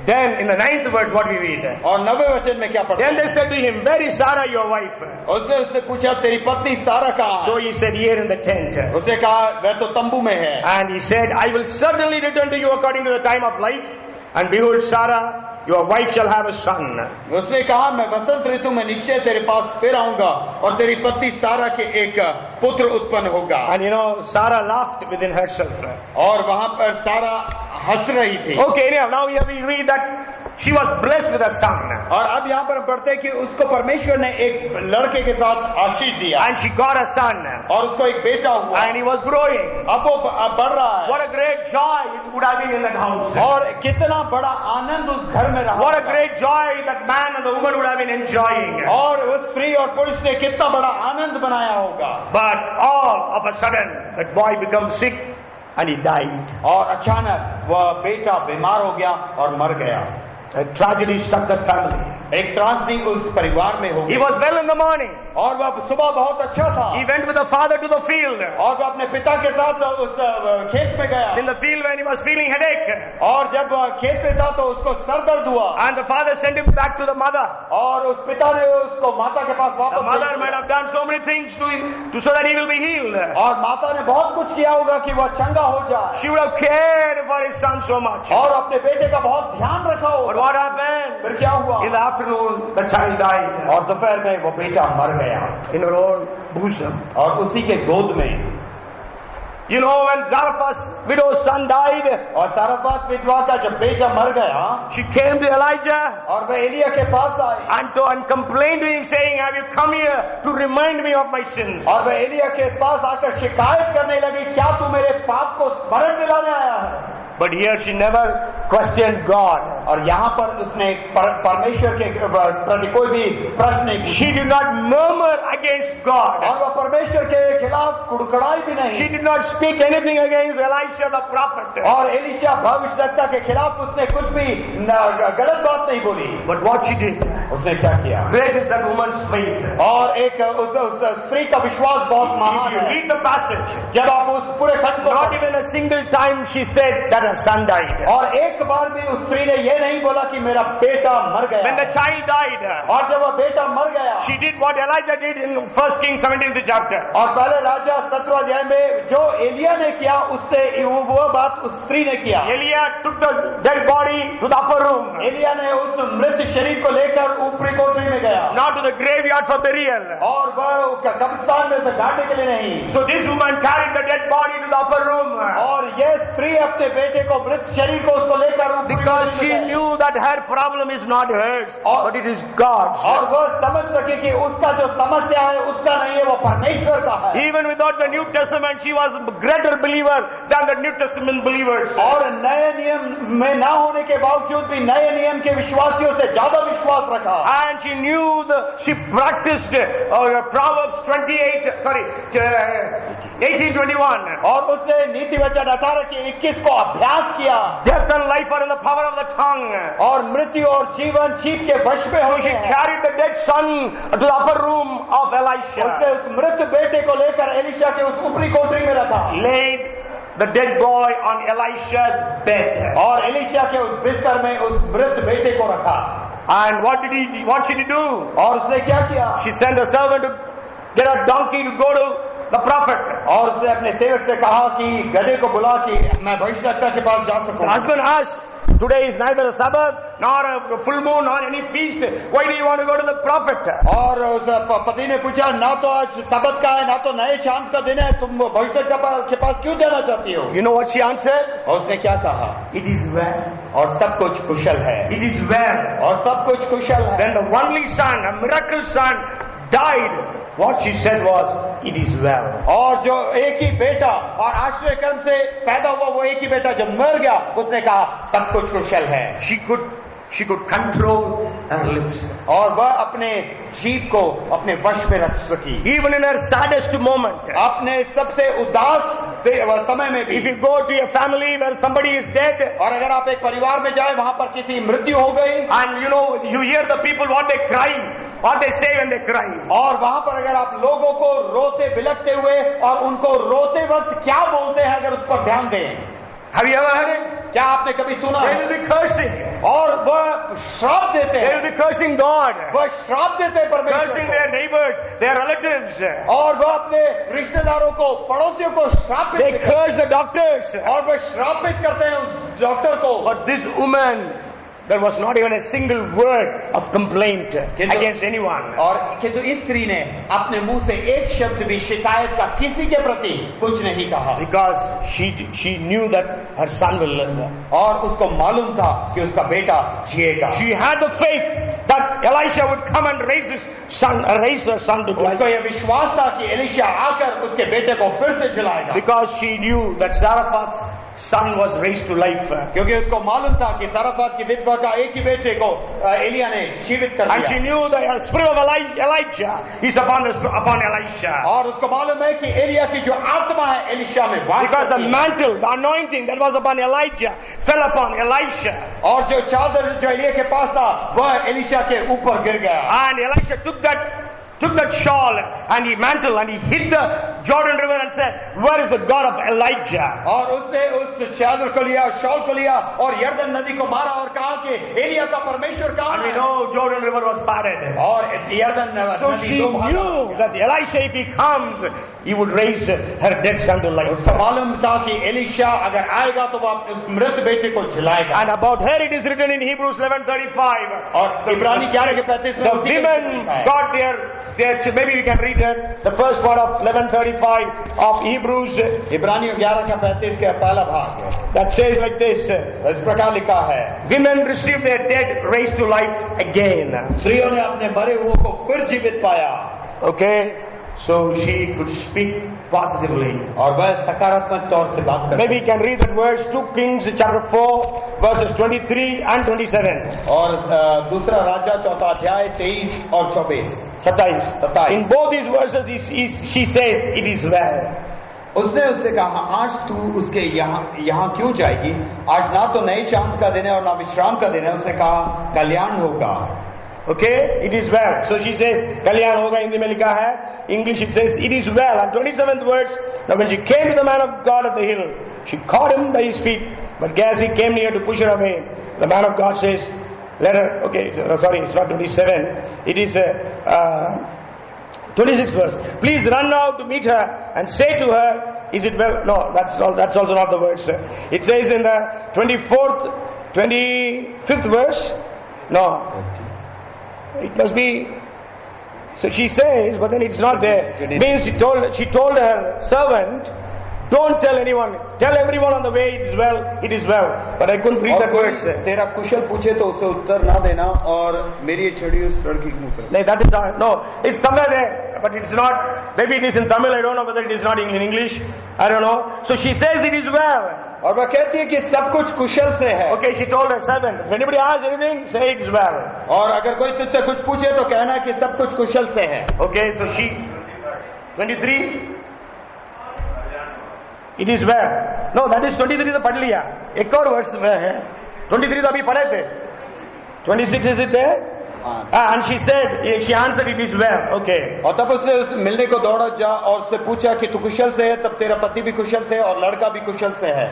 Then in the 9th verse what we read? और 9वें वचन में क्या पढ़ते Then हैं? they said to him, where is Sarah your wife? उसने उससे पूछा, तेरी पत्नी सारा कहाँ So है? he said, here in the tent. उसने कहा, वह तो तंबू में है। And he said, I will certainly return to you according to the time of life. And behold, Sarah, your wife shall have a son. उसने कहा, मैं वसंत ऋतु में निश्चय तेरे पास फिर आऊंगा और तेरी पत्नी सारा के एक पुत्र उत्पन्न होगा। And you know, Sarah laughed within herself. और वहां पर सारा हंस रही थी। Okay, anyhow, now here we read that she was blessed with a son. और अब यहाँ पर हम पढ़ते हैं कि उसको परमेश्वर ने एक लड़के के साथ आशीष दिया And she got a son. और उसको एक बेटा हुआ। And he was growing. अब वो बढ़ रहा है। What a great joy it would have been in that house. और कितना बड़ा आनंद उस घर में रहा। What a great joy that man and the woman would have been enjoying. और उस स्त्री और पुरुष ने कितना बड़ा आनंद बनाया होगा। But all of a sudden, that boy becomes sick and he died. और अचानक वह बेटा बीमार हो गया और मर गया। A tragedy struck that family. एक त्रासदी उस परिवार में हो He गई। was well in the morning. और वह सुबह बहुत अच्छा था। He went with the father to the field. और वह अपने पिता के साथ उस खेत में गया। In the field when he was feeling headache. और जब वह खेत में था तो उसको सर दर्द हुआ। And the father sent him back to the mother. और उस पिता ने उसको माता के पास वापस The mother भेज might दिया। have done so many things to so that he will be healed. और माता ने बहुत कुछ किया होगा कि वह चंगा हो जाए। She would have cared for his son so much. और अपने बेटे का बहुत ध्यान रखा But होगा। what happened? फिर क्या हुआ? In the afternoon, the child died. और दोपहर में वो बेटा मर गया In her own bosom. और उसी के गोद में। You know, when Zarephath's widow's son died, और साराफात विधवा का जब बेटा मर गया she came to Elijah और वह एलिया के पास आई and complained to him, saying, have you come here to remind me of my sins? और वह एलिया के पास आकर शिकायत करने लगी, क्या तू मेरे पाप को स्मरण दिलाने आया है? But here she never questioned God. और यहाँ पर उसने परमेश्वर के प्रति कोई भी प्रश्न नहीं She पूछा। did not murmur against God. और वह परमेश्वर के खिलाफ कुड़कुड़ाई भी She नहीं। did not speak anything against Elisha the prophet. और एलिशा भविष्यद्वक्ता के खिलाफ उसने कुछ भी गलत बात नहीं बोली। But what she did, उसने क्या किया? great is that woman's faith. और एक उस स्त्री का विश्वास बहुत If महान you है। read the passage, जब आप उस पूरे खंड को not even a single time she said that her son died. और एक बार भी उस स्त्री ने ये नहीं बोला कि मेरा बेटा मर When गया। the child died, और जब वह बेटा मर गया she did what Elijah did in 1 Kings 17th chapter. और पहले राजा 17 अध्याय में जो एलिया ने किया उससे वो बात उस स्त्री ने किया। Elia took the dead body to the upper room, Elia ने उस मृत शरीर को लेकर ऊपरी कोठरी में गया not to the graveyard for burial. और वह कब्रिस्तान में उसे गाड़ने के लिए नहीं। So this woman carried the dead body to the upper room और ये स्त्री अपने बेटे को मृत शरीर को उसको लेकर ऊपरी because कोठरी she में गई। knew that her problem is not hers, but it is God's. और वो समझ सके कि उसका जो समस्या है उसका नहीं है, वो परमेश्वर का है। Even without the New Testament, she was a greater believer than the New Testament believers. और नए नियम में ना होने के बावजूद भी नए नियम के विश्वासियों से ज्यादा विश्वास रखा। And she knew she practiced Proverbs 18:21. और उसने नीति वचन 18:21 को अभ्यास किया। Death and life are in the power of the tongue. और मृत्यु और जीवन जीभ के वश में So होते she हैं। carried the dead son to the upper room of उसने Elisha, उस मृत बेटे को लेकर एलिशा के उस ऊपरी कोठरी में रखा laid the dead boy on Elisha's bed. और एलिशा के उस बिस्तर में उस मृत बेटे को रखा। And what did she do? और उसने क्या किया? She sent a servant to get a donkey to go to the prophet. और उसने अपने सेवक से कहा कि गधे को बुला कि मैं भविष्यद्वक्ता के पास जा The सकूं। husband asked, today is neither a Sabbath nor a full moon nor any feast. Why do you want to go to the prophet? और उस पति ने पूछा, ना तो आज सबत का है ना तो नए चांद का दिन है, तुम भविष्यद्वक्ता के पास क्यों जाना चाहती हो? You know what she answered? और उसने क्या कहा? It is well. और सब कुछ कुशल है। It is well. और सब कुछ कुशल है। When the only son, a miracle son, died, what she said was, it is well. और जो एक ही बेटा और आश्रय कर्म से पैदा हुआ वो एक ही बेटा जब मर गया उसने कहा सब कुछ कुशल है। She could she could control her lips. और वह अपने जीभ को अपने वश में रख सकी। Even in her saddest moment, अपने सबसे उदास समय में भी। if you go to a family where somebody is dead, और अगर आप एक परिवार में जाए वहां पर किसी मृत्यु हो गई, and you know, you hear the people what they cry, what they say when they cry. और वहां पर अगर आप लोगों को रोते बिलखते हुए और उनको रोते वक्त क्या बोलते हैं अगर उस पर ध्यान दें। Have you ever heard it? क्या आपने कभी सुना? They will be cursing. और वह श्राप देते They हैं, will be cursing God, वह श्राप देते हैं परमेश्वर cursing को। their neighbors, their relatives. और वह अपने रिश्तेदारों को पड़ोसियों को श्रापित They करते हैं। curse the doctors. और वह श्रापित करते हैं उस डॉक्टर को। But this woman, there was not even a single word of complaint against anyone. और किंतु इस स्त्री ने अपने मुंह से एक शब्द भी शिकायत का किसी के प्रति कुछ नहीं कहा, Because she knew that her son will live. और उसको मालूम था कि उसका बेटा जिएगा। She had the faith that Elisha would come and raise her son to life. उसको यह विश्वास था कि एलिशा आकर उसके बेटे को फिर से जिलाएगा, Because she knew that Zarephath's son was raised to life. क्योंकि उसको मालूम था कि साराफात की विधवा का एक ही बेटे को एलिया ने जीवित कर And she दिया। knew the spirit of Elijah is upon Elisha. और उसको मालूम है कि एलिया की जो आत्मा है एलिशा में वास Because the करती है। mantle, the anointing that was upon Elijah fell upon Elisha. और जो चादर जो एलिया के पास था वह एलिशा के ऊपर गिर गया। And Elisha took that shawl and he mantle and he hit the Jordan River and said, where is the God of Elijah? और उसने उस चादर को लिया, शॉल को लिया और यर्दन नदी को मारा और कहा कि एलिया का परमेश्वर कहाँ And we है? know Jordan River was parted. और यर्दन So नदी she दो भाग knew हो गया। that Elisha, if he comes, he would raise her dead son to life. उसको मालूम था कि एलिशा अगर आएगा तो वह अपने उस मृत बेटे को जिलाएगा। And about her it is written in Hebrews 11:35. और इब्रानी 11 के 35 में The उसी के women लिखा है। got their maybe we can read it, the first part of 11:35 of Hebrews इब्रानी 11 का 35 का पहला भाग है, that says like this, इस प्रकार लिखा है, women received their dead raised to life again. स्त्रियों ने अपने मरे हुओं को फिर जीवित पाया। Okay, so she could speak positively. और वह सकारात्मक तौर से बात करती। Maybe we can read that verse 2 Kings chapter 4 verses 23 and 27. और दूसरा राजा चौथा अध्याय 23 और 24 27. In both these verses she says it is well. उसने उससे कहा आज तू उसके यहाँ क्यों जाएगी? आज ना तो नए चांद का दिन है और ना विश्राम का दिन है। उसने कहा कल्याण होगा। Okay, it is well. So she says kalyan hoga, Hindi में लिखा है, English it says it is well. And 27th verse, now when she came to the man of God at the hill, she caught him by his feet, but Gehazi came near to push her away. The man of God says, let her, okay, sorry, it's not 27, it is 26th verse. Please run now to meet her and say to her, is it well? No, that's also not the words. It says in the 25th verse, no, it must be. So she says, but then it's not there. Means she told her servant, don't tell anyone. Tell everyone on the way it is well, it is well. But I couldn't read that words. तेरा कुशल पूछे तो उसे उत्तर ना देना और मेरी ये छड़ी उस लड़की के मुंह पे। No, that is not, no, it's somewhere there, but it's not. Maybe it is in Tamil. I don't know whether it is not in English. I don't know. So she says it is well. और वह कहती है कि सब कुछ कुशल से है। Okay, she told her servant, if anybody asks anything, say it is well. और अगर कोई तुझसे कुछ पूछे तो कहना कि सब कुछ कुशल से है। Okay, so she 23. It is well. No, that is 23 तो पढ़ लिया। एक और वर्ष में है। 23 तो अभी पढ़े थे। 26 is it there? And she said, she answered, it is well. Okay. और तब उसने उस मिलने को दौड़ा जा और उससे पूछा कि तू कुशल से है? तब तेरा पति भी कुशल से है और लड़का भी कुशल से है।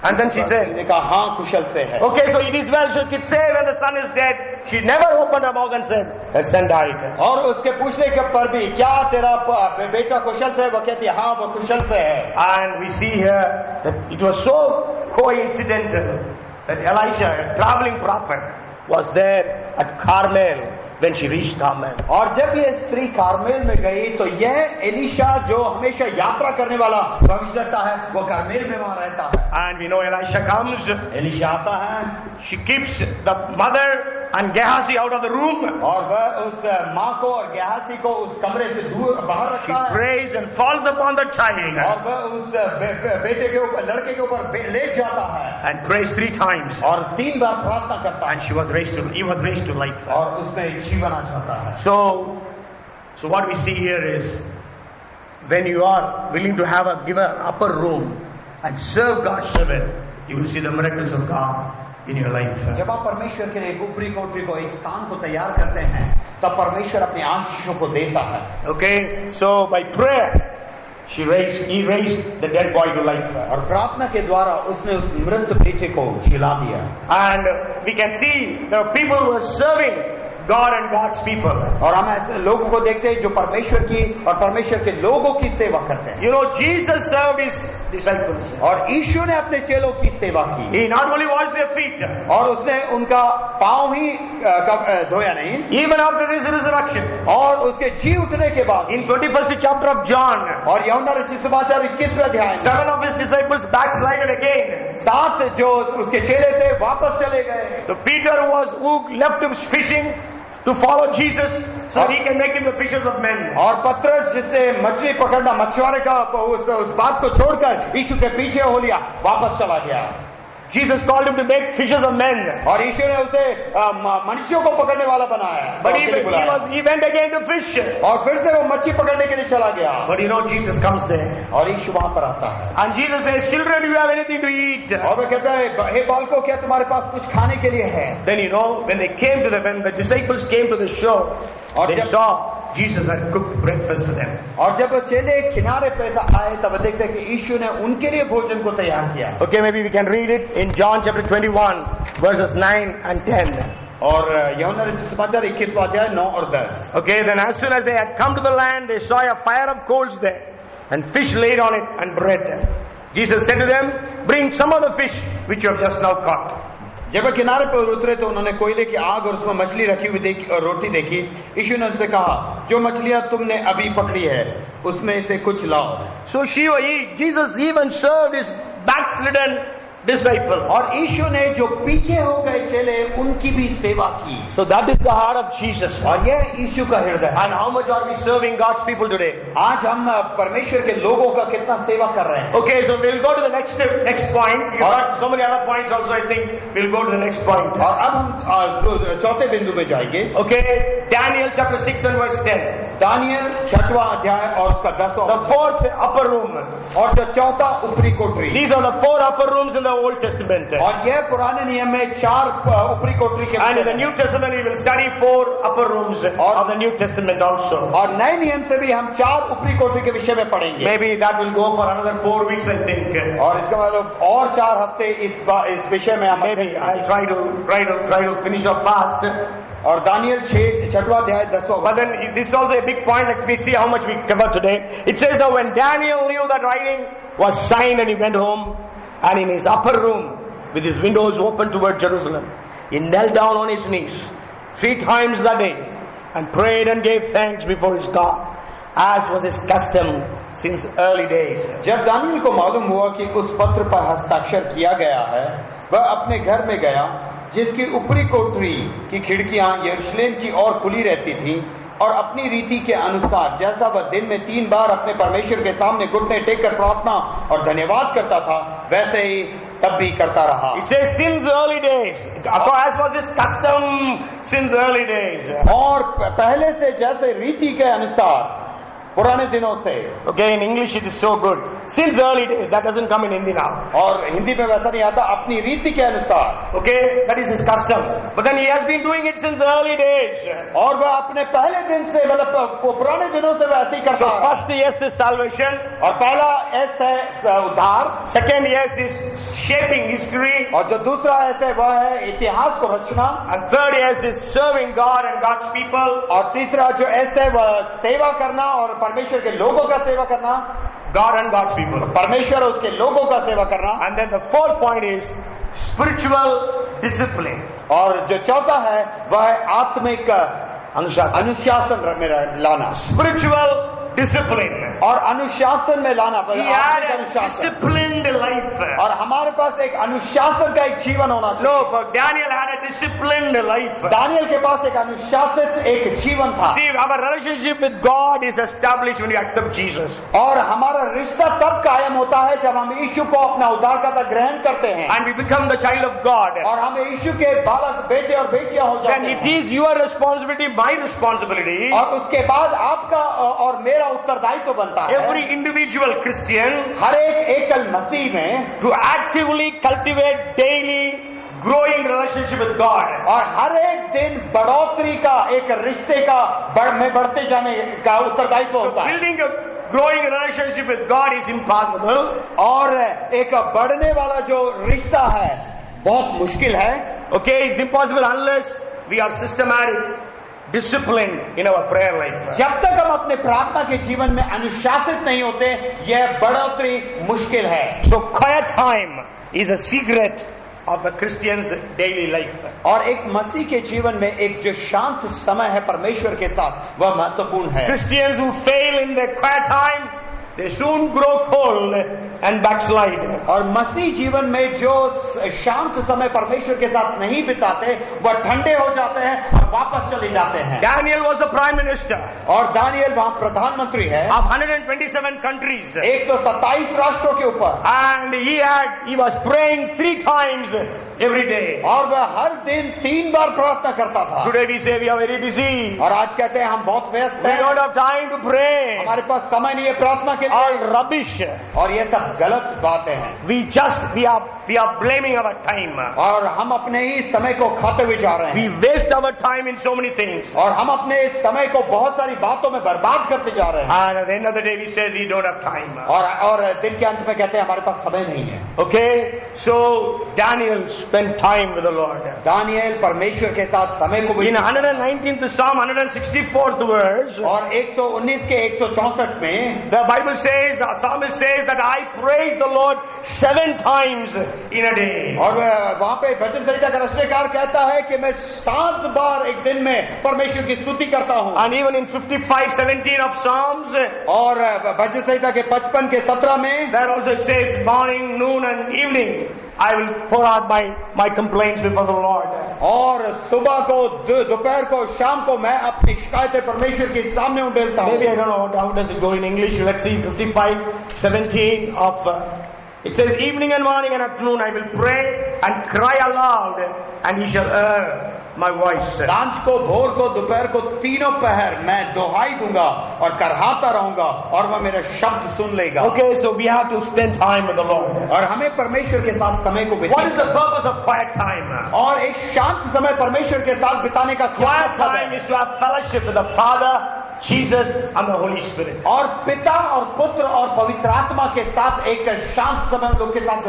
And then she said, ने कहा हाँ कुशल से है। okay, so it is well. She could say when the son is dead, she never opened her mouth and said, her son died. और उसके पूछने के पर भी क्या तेरा बेटा कुशल से है? वो कहती है हाँ वो कुशल से है। And we see here that it was so coincidental that Elisha, a traveling prophet, was there at Carmel when she reached Carmel. और जब ये स्त्री कार्मेल में गई तो यह एलिशा जो हमेशा यात्रा करने वाला भविष्यवक्ता है वो कार्मेल में वहां रहता है। And we know Elisha comes. Elisha आता है, She keeps the mother and Gehazi out of the room. और वह उस माँ को और गेहासी को उस कमरे से दूर बाहर She रखता है prays and falls upon the child और वह उस बेटे के ऊपर लड़के के ऊपर लेट जाता है and prays 3 times. और 3 बार प्रार्थना करता And है he was raised to life. और उसमें एक जीवन आ जाता है। So what we see here is, when you are willing to give an upper room and serve God's servant, you will see the miracles of God in your life. जब आप परमेश्वर के लिए एक ऊपरी कोठरी को, एक स्थान को तैयार करते हैं, तब परमेश्वर अपने आशीषों को देता है। Okay, so by prayer, he raised the dead boy to life. और प्रार्थना के द्वारा उसने उस मृत बेटे को जिला दिया। And we can see the people who were serving God and God's people. और हम ऐसे लोगों को देखते हैं जो परमेश्वर की और परमेश्वर के लोगों की सेवा करते हैं। You know, Jesus served his disciples. और यीशु ने अपने चेलों की सेवा की। He not only washed their feet, और उसने उनका पांव ही धोया नहीं, even after his resurrection. और उसके जी उठने के बाद In 21st chapter of John, और यूहन्ना रचित सुसमाचार 21वें अध्याय में 7 of his disciples backslided again. 7 जो उसके चेले थे वापस चले गए। The Peter who left him fishing to follow Jesus so that he can make him the fishers of men. और पतरस जिससे मछली पकड़ना मछुआरे का उस बात को छोड़कर यीशु के पीछे हो लिया, वापस चला गया। Jesus called him to make fishers of men. और यीशु ने उसे मनुष्यों को पकड़ने वाला बनाया। But he went again to fish. और फिर से वो मछली पकड़ने के लिए चला गया। But you know, Jesus comes there. और यीशु वहां पर आता है। And Jesus says, "Children, do you have anything to eat?" और वो कहता है, हे बालकों, क्या तुम्हारे पास कुछ खाने के लिए है? Then you know, when the disciples came to the shore, they saw Jesus had cooked breakfast for them. और जब चेले किनारे पे आए तब देखते हैं कि यीशु ने उनके लिए भोजन को तैयार किया। Okay, maybe we can read it in John chapter 21 verses 9 and 10. और यूहन्ना रचित सुसमाचार 21वां अध्याय 9 और 10। Okay, then as soon as they had come to the land, they saw a fire of coals there, and fish laid on it, and bread. Jesus said to them, "Bring some of the fish which you have just now caught." जब वे किनारे पर उतरे तो उन्होंने कोयले की आग और उसमें मछली रखी हुई देखी और रोटी देखी। यीशु ने उनसे कहा, जो मछलियां तुमने अभी पकड़ी है उसमें से कुछ लाओ। So Jesus even served his backslidden disciples. और यीशु ने जो पीछे हो गए चेले उनकी भी सेवा की। So that is the heart of Jesus. और यह यीशु का हृदय है। And how much are we serving God's people today? आज हम परमेश्वर के लोगों का कितना सेवा कर रहे हैं। Okay, so we'll go to the next point. You got so many other points also. I think we'll go to the next point. और अब हम चौथे बिंदु में जाएंगे। Okay, Daniel chapter 6 and verse 10. Daniel 6वां अध्याय और उसका 10वां। The 4th upper room. और जो चौथा ऊपरी कोठरी। These are the 4 upper rooms in the Old Testament. और यह पुराने नियम में 4 ऊपरी कोठरी के। And in the New Testament we will study 4 upper rooms of the New Testament also. और नए नियम से भी हम 4 ऊपरी कोठरी के विषय में पढ़ेंगे। Maybe that will go for another 4 weeks, I think. और इसका मतलब और 4 हफ्ते इस विषय में हम। Maybe I'll try to finish up fast. और दानियल 6वां अध्याय 10वां। But then this is also a big point. Let me see how much we cover today. It says that when Daniel knew that writing was signed and he went home, and in his upper room with his windows open toward Jerusalem, he knelt down on his knees 3 times that day and prayed and gave thanks before his God, as was his custom since early days. जब Daniel को मालूम हुआ कि उस पत्र पर हस्ताक्षर किया गया है, वह अपने घर में गया जिसकी ऊपरी कोठरी की खिड़कियां यरूशलेम की ओर खुली रहती थीं, और अपनी रीति के अनुसार जैसा वह दिन में 3 बार अपने परमेश्वर के सामने घुटने टेककर प्रार्थना और धन्यवाद करता था, वैसे ही तब भी करता रहा। It says since early days, as was his custom since early days. और पहले से जैसे रीति के अनुसार पुराने दिनों से। Okay, in English it is so good. Since early days, that doesn't come in Hindi now. और हिंदी में वैसा नहीं आता, अपनी रीति के अनुसार। Okay, that is his custom. But then he has been doing it since early days. और वह अपने पहले दिन से, मतलब पुराने दिनों से वैसे ही करता है। So first yes is salvation. और पहला एस है उद्धार। Second yes is shaping history. और जो दूसरा एस है वह है इतिहास को रचना। And third yes is serving God and God's people. और तीसरा जो एस है वह सेवा करना और परमेश्वर के लोगों का सेवा करना। God and God's people. परमेश्वर और उसके लोगों का सेवा करना। And then the 4th point is spiritual discipline. और जो चौथा है वह है आत्मिक अनुशासन में लाना। Spiritual discipline. और अनुशासन में लाना। He had a disciplined life. और हमारे पास एक अनुशासन का एक जीवन होना चाहिए। No, for Daniel had a disciplined life. Daniel के पास एक अनुशासित एक जीवन था। See, our relationship with God is established when we accept Jesus. और हमारा रिश्ता तब कायम होता है जब हम यीशु को अपना उद्धारकर्ता ग्रहण करते हैं And we become the child of God. और हम यीशु के बालक बेटे और बेटियां हो Then जाते it हैं। is your responsibility, my responsibility, और उसके बाद आपका और मेरा उत्तरदायित्व बनता है every individual Christian, हर एक एकल मसीह में to actively cultivate daily growing relationship with God. और हर एक दिन बढ़ोतरी का एक रिश्ते का में बढ़ते जाने का उत्तरदायित्व So होता है। building a growing relationship with God is impossible. और एक बढ़ने वाला जो रिश्ता है बहुत मुश्किल है। Okay, it's impossible unless we are systematic, disciplined in our prayer life. जब तक हम अपने प्रार्थना के जीवन में अनुशासित नहीं होते, यह बढ़ोतरी मुश्किल है। So quiet time is a secret of a Christian's daily life. और एक मसीह के जीवन में एक जो शांत समय है परमेश्वर के साथ, वह महत्वपूर्ण है। Christians who fail in their quiet time, they soon grow cold and backslide. और मसीह जीवन में जो शांत समय परमेश्वर के साथ नहीं बिताते, वह ठंडे हो जाते हैं और वापस चले जाते हैं। Daniel was the prime minister और दानियल वहाँ प्रधानमंत्री है of 127 countries. 127 राष्ट्रों के ऊपर, And he was praying 3 times every day. और वह हर दिन 3 बार प्रार्थना करता था। Today we say we are very busy. और आज कहते हैं हम बहुत व्यस्त We हैं, don't have time to pray. हमारे पास समय नहीं है प्रार्थना के All लिए। rubbish. और ये सब गलत बातें हैं We are blaming our time. और हम अपने ही समय को खाते हुए जा रहे We हैं waste our time in so many things. और हम अपने इस समय को बहुत सारी बातों में बर्बाद करते जा रहे हैं And at the end of the day we say we don't have time. और दिन के अंत में कहते हैं हमारे पास समय नहीं है। Okay, so Daniel spent time with the Lord. Daniel परमेश्वर के साथ समय को In 119th Psalm, 164th verse, और 119 के 164 में the Bible says, the psalmist says that I praise the Lord 7 times in a day. और वहाँ पे भजन संहिता का रचनाकार कहता है कि मैं 7 बार एक दिन में परमेश्वर की स्तुति करता हूँ। And even in 55:17 of Psalms, और भजन संहिता के 55 के 17 में there also it says morning, noon and evening I will pour out my complaints before the Lord. और सुबह को दोपहर को शाम को मैं अपनी शिकायतें परमेश्वर के सामने उंडेलता हूँ। Maybe I don't know how does it go in English. Let's see 55:17 of it says evening and morning and afternoon I will pray and cry aloud and he shall hear my voice. सांझ को, भोर को, दोपहर को, तीनों पहर मैं दोहाई दूंगा और करहाता रहूंगा और वह मेरा शब्द सुन लेगा। Okay, so we have to spend time with the Lord. और हमें परमेश्वर के साथ समय को What बिताना is the purpose of quiet time? और एक शांत समय परमेश्वर के साथ बिताने का क्या Quiet मतलब time है? is to have fellowship with the Father, Jesus and the Holy Spirit. और पिता और पुत्र और पवित्र आत्मा के साथ एक शांत समय उन लोग के साथ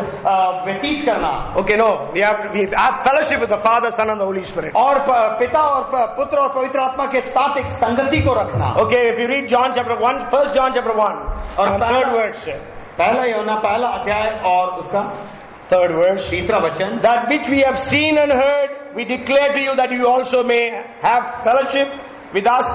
व्यतीत करना। Okay, no, we have fellowship with the Father, Son and the Holy Spirit. और पिता और पुत्र और पवित्र आत्मा के साथ एक संगति को रखना। Okay, if you read John chapter 1, 1 John chapter 1, और and third verse, पहला यूहन्ना पहला अध्याय और उसका third verse, तीसरा वचन, that which we have seen and heard, we declare to you that you also may have fellowship with us,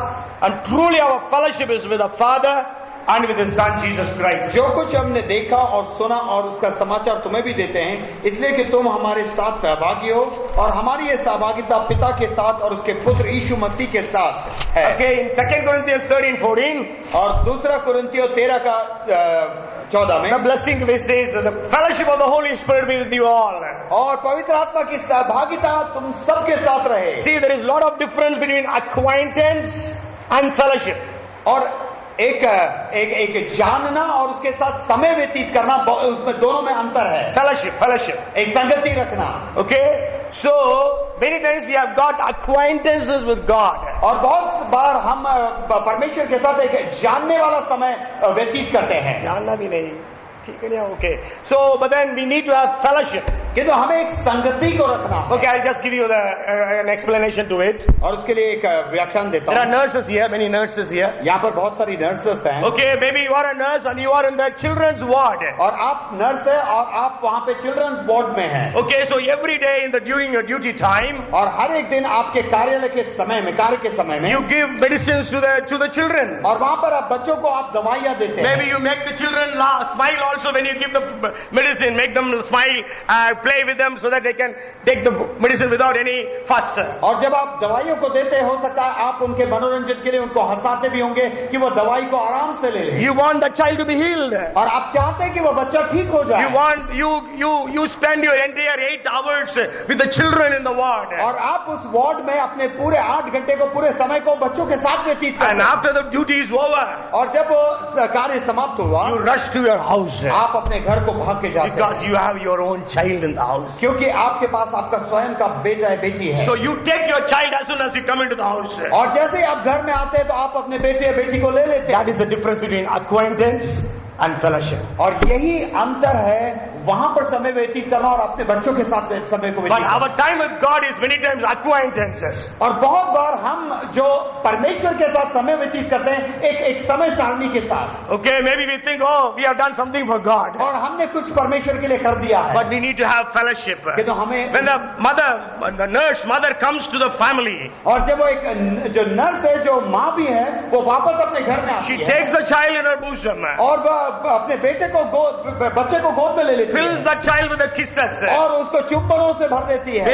and truly our fellowship is with the Father and with His Son Jesus Christ. जो कुछ हमने देखा और सुना और उसका समाचार तुम्हें भी देते हैं, इसलिए कि तुम हमारे साथ सहभागी हो और हमारी ये सहभागिता पिता के साथ और उसके पुत्र यीशु मसीह के साथ है। Okay, in 2 Corinthians 13:14, और दूसरा कुरिन्थियों 13 का 14 में the blessing which says that the fellowship of the Holy Spirit be with you all. और पवित्र आत्मा की सहभागिता तुम सबके साथ रहे। See, there is a lot of difference between acquaintance and fellowship. और एक जानना और उसके साथ समय व्यतीत करना, उसमें दोनों में अंतर है। Fellowship. एक संगति रखना। Okay, so many times we have got acquaintances with God. और बहुत बार हम परमेश्वर के साथ एक जानने वाला समय व्यतीत करते हैं। जानना भी नहीं, ठीक है ना? Okay, so but then we need to have fellowship. किंतु हमें एक संगति को रखना। Okay, I'll just give you an explanation to it. और उसके लिए एक व्याख्यान देता There are हूँ। nurses here, many nurses here. यहाँ पर बहुत सारी नर्सेस हैं। Okay, maybe you are a nurse and you are in the children's ward. और आप नर्स है और आप वहाँ पे चिल्ड्रंस वार्ड में हैं। Okay, so every day during your duty time, और हर एक दिन आपके कार्यालय के समय में, कार्य के समय में you give medicines to the children. और वहाँ पर आप बच्चों को आप दवाइयाँ देते हैं। Maybe you make the children smile also when you give the medicine. Make them smile, play with them so that they can take the medicine without any fuss. और जब आप दवाइयों को देते हो सकता है आप उनके मनोरंजन के लिए उनको हंसाते भी होंगे कि वो दवाई को आराम से ले ले। You want the child to be healed. और आप चाहते हैं कि वो बच्चा ठीक हो जाए। You spend your entire 8 hours with the children in the ward. और आप उस वार्ड में अपने पूरे 8 घंटे को पूरे समय को बच्चों के साथ व्यतीत करते And हैं। after the duty is over, और जब वो कार्य समाप्त हुआ you rush to your house आप अपने घर को भाग के जाते हैं because you have your own child in the house. क्योंकि आपके पास आपका स्वयं का बेटा या बेटी है। So you take your child as soon as you come into the house. और जैसे ही आप घर में आते हैं तो आप अपने बेटे या बेटी को ले लेते हैं। That is the difference between acquaintance and fellowship. और यही अंतर है वहां पर समय व्यतीत करना और अपने बच्चों के साथ समय को But व्यतीत our करना। time with God is many times acquaintances. और बहुत बार हम जो परमेश्वर के साथ समय व्यतीत करते हैं एक समय सारणी के साथ। Okay, maybe we think, oh, we have done something for God. और हमने कुछ परमेश्वर के लिए कर दिया है। But we need to have fellowship. कि तो हमें When the mother comes to the family, और जब वो एक जो नर्स है जो माँ भी है वो वापस अपने घर में she आती है takes the child in her bosom, और वह अपने बेटे को बच्चे को गोद में ले लेती fills है the child with the kisses. और उसको चुम्बनों से भर देती है।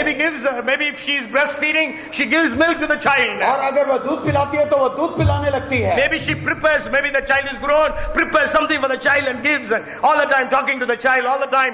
Maybe if she is breastfeeding, she gives milk to the child. और अगर वह दूध पिलाती है तो वह दूध पिलाने लगती है। Maybe she prepares, maybe the child is grown, prepares something for the child and gives, all the time talking to the child, all the time,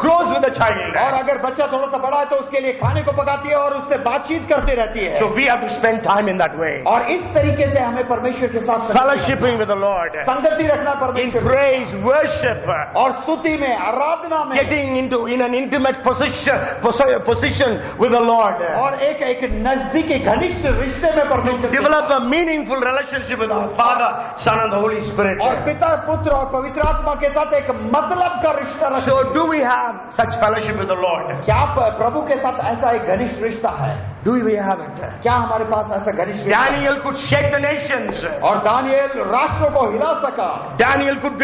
close with the child. और अगर बच्चा थोड़ा सा बड़ा है तो उसके लिए खाने को पकाती है और उससे बातचीत करती रहती है। So we have to spend time in that way. और इस तरीके से हमें परमेश्वर के साथ Fellowshipping with the Lord. संगति रखना In परमेश्वर praise, worship, और स्तुति में आराधना में getting in an intimate position with the Lord. और एक नजदीकी घनिष्ठ रिश्ते में परमेश्वर Develop a meaningful relationship with our Father, Son and the Holy Spirit. और पिता पुत्र और पवित्र आत्मा के साथ एक मतलब का रिश्ता रखें। So do we have such fellowship with the Lord? क्या प्रभु के साथ ऐसा एक घनिष्ठ रिश्ता है? Do we have it? क्या हमारे पास ऐसा घनिष्ठ रिश्ता है? Daniel could shake the nations. और दानिएल राष्ट्रों को हिला सका। Daniel could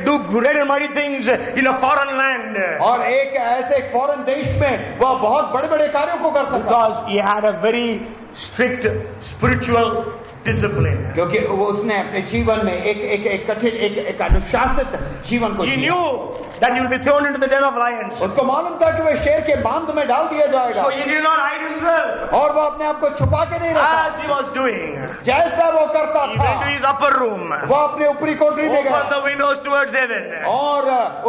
do great and mighty things in a foreign land. और एक ऐसे फॉरेन देश में वह बहुत बड़े बड़े कार्यों को कर सका। Because he had a very strict spiritual discipline. क्योंकि वो उसने अपने जीवन में एक कठिन एक अनुशासित जीवन को He Jiya. knew that he will be thrown into the den of lions. उसको मालूम था कि वह शेर के बांध में डाल दिया जाएगा। So he did not hide himself और वो अपने आप को छुपा के नहीं रखा। as he was doing. जैसा वो करता He था went to his upper room, वो अपने ऊपरी कोठरी में opened गया the windows towards heaven, और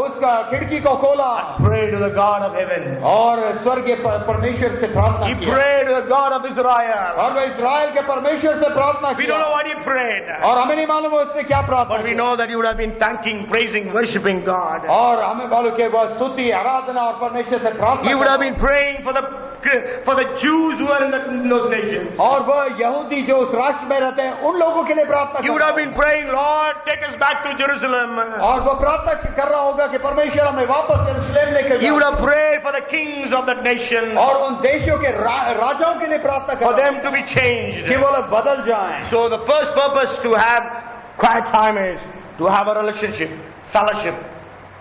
उसका खिड़की को खोला prayed to the God of heaven. और स्वर्गीय परमेश्वर से प्रार्थना He की prayed to the God of Israel. और वह इस्राएल के परमेश्वर से प्रार्थना We की don't know what he prayed, और हमें नहीं मालूम है उसने क्या प्रार्थना but we की know that he would have been thanking, praising, worshiping God. और हमें मालूम कि वह स्तुति आराधना और परमेश्वर से प्रार्थना He would have करता। been praying for the Jews who are in those nations. और वह यहूदी जो उस राष्ट्र में रहते हैं उन लोगों के लिए प्रार्थना He would have been praying, Lord, take us back to Jerusalem. और वह प्रार्थना कर रहा होगा कि परमेश्वर हमें वापस यरूशलेम लेकर He would जाओ have prayed for the kings of that nation, और उन देशों के राजाओं के लिए प्रार्थना for कर them to be changed. कि वो लोग बदल जाएं। So the first purpose to have quiet time is to have a relationship, fellowship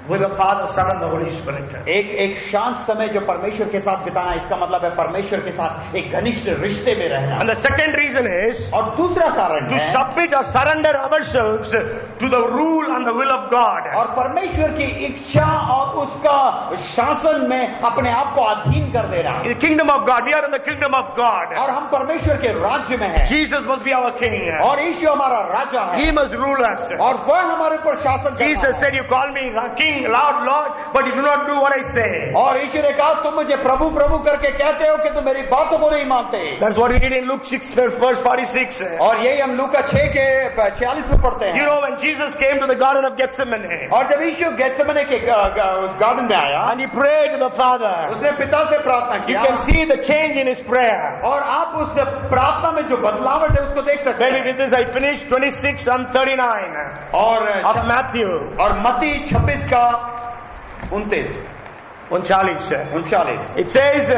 with the Father, Son and the Holy Spirit. एक शांत समय जो परमेश्वर के साथ बिताना इसका मतलब है परमेश्वर के साथ एक घनिष्ठ रिश्ते में रहना। And the second reason is और दूसरा कारण to है submit or surrender ourselves to the rule and the will of God. और परमेश्वर की इच्छा और उसका शासन में अपने आप को अधीन कर देना। In the kingdom of God, we are in the kingdom of God. और हम परमेश्वर के राज्य में हैं Jesus must be our king. और यीशु हमारा राजा है He must rule us. और वह हमारे ऊपर शासन करता Jesus है। said, you call me king, Lord, Lord, but you do not do what I say. और यीशु ने कहा तुम मुझे प्रभु प्रभु करके कहते हो कि तुम मेरी बातों को नहीं मानते। That's what we read in Luke 6 verse 46. और यही हम लूका 6 के 46 में पढ़ते You हैं। know, when Jesus came to the Garden of Gethsemane और जब यीशु गेत्सेमने के गार्डन में आया and he prayed to the Father, उसने पिता से प्रार्थना you किया can see the change in his prayer. और आप उस प्रार्थना में जो बदलावट है उसको देख सकते Maybe हैं। with this I finish 26 and 39 और of Matthew. और मत्ती 26 का 29 39 It says,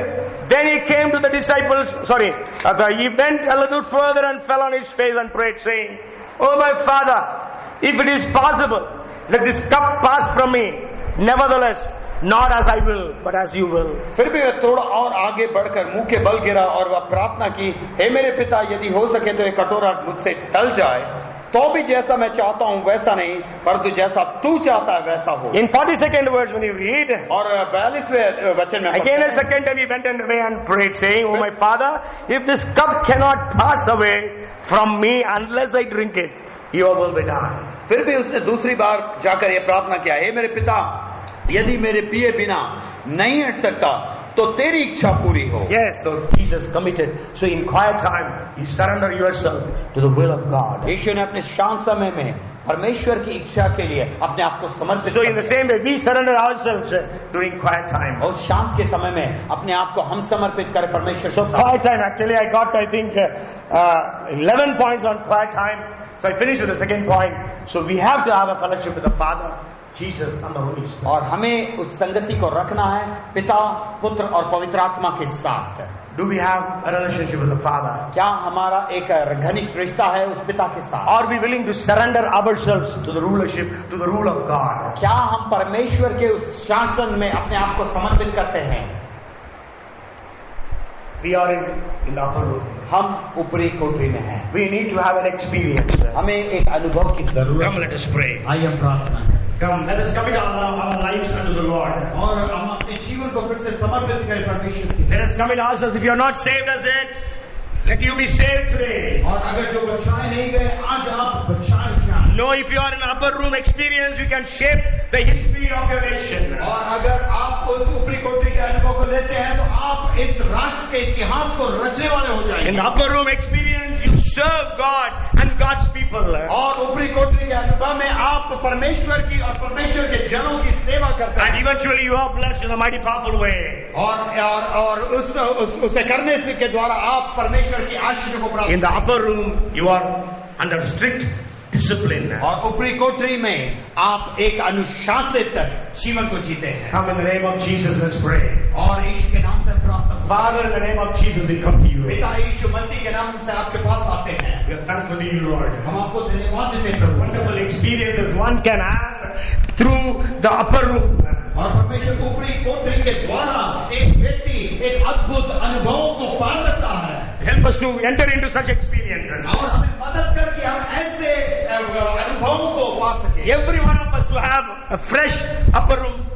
then he came to the disciples, he went a little further and fell on his face and prayed, saying, Oh my Father, if it is possible, let this cup pass from me. Nevertheless, not as I will, but as you will. फिर भी वह थोड़ा और आगे बढ़कर मुंह के बल गिरा और वह प्रार्थना की, हे मेरे पिता, यदि हो सके तो ये कटोरा मुझसे टल जाए, तो भी जैसा मैं चाहता हूँ वैसा नहीं, परंतु जैसा तू चाहता है वैसा हो। In 42nd verse when you read, और 42वें वचन में again a second time he went away and prayed, saying, "Oh my Father, if this cup cannot pass away from me unless I drink it, your will be done." फिर भी उसने दूसरी बार जाकर ये प्रार्थना किया, हे मेरे पिता, यदि मेरे पिए बिना नहीं हट सकता तो तेरी इच्छा पूरी हो। Yes, so Jesus committed. So in quiet time, you surrender yourself to the will of God. यीशु ने अपने शांत समय में परमेश्वर की इच्छा के लिए अपने आप को समर्पित So in the same way, we surrender ourselves during quiet time. और शांत के समय में अपने आप को हम समर्पित करें परमेश्वर So के साथ। quiet time, actually I got I think 11 points on quiet time. So I finished with the second point. So we have to have a fellowship with the Father, Jesus and the Holy Spirit. और हमें उस संगति को रखना है पिता, पुत्र और पवित्र आत्मा के साथ। Do we have a relationship with the Father? क्या हमारा एक घनिष्ठ रिश्ता है उस पिता के साथ? Are we willing to surrender ourselves to the rulership, to the rule of God? क्या हम परमेश्वर के उस शासन में अपने आप को समर्पित करते हैं? We are in the upper room. हम ऊपरी कोठरी में हैं। We need to have an experience. हमें एक अनुभव की जरूरत Come, let us pray. आइए हम प्रार्थना करें। Come, let us commit our lives unto the Lord. और हम अपने जीवन को फिर से समर्पित करें परमेश्वर की। Let us commit ourselves. If you are not saved as yet, let you be saved today. और अगर जो बचाए नहीं गए, आज आप बचाए जाएं। No, if you are in upper room experience, you can shape the history of your nation. और अगर आप उस ऊपरी कोठरी के अनुभव को लेते हैं तो आप इस राष्ट्र के इतिहास को रचने वाले हो In जाएंगे। the upper room experience, you serve God and God's people. और ऊपरी कोठरी के अनुभव में आप परमेश्वर की और परमेश्वर के जनों की सेवा करते And हैं। eventually you are blessed in a mighty powerful way. और उसे करने से के द्वारा आप परमेश्वर की आशीष को प्राप्त। In the upper room, you are under strict discipline. और ऊपरी कोठरी में आप एक अनुशासित जीवन को जीते हैं। Come in the name of Jesus, let's pray. और यीशु के नाम से प्रार्थना। Father, in the name of Jesus, we come to you. पिता यीशु मसीह के नाम से आपके पास आते हैं। We are thankful to you, Lord. हम आपको धन्यवाद देते हैं The Prabhu. wonderful experiences one can have through the upper room. और परमेश्वर ऊपरी कोठरी के द्वारा एक व्यक्ति एक अद्भुत अनुभवों को पा सकता है। Help us to enter into such experiences. और हमें मदद करके हम ऐसे अनुभवों को पा सके। Every one of us to have a fresh upper room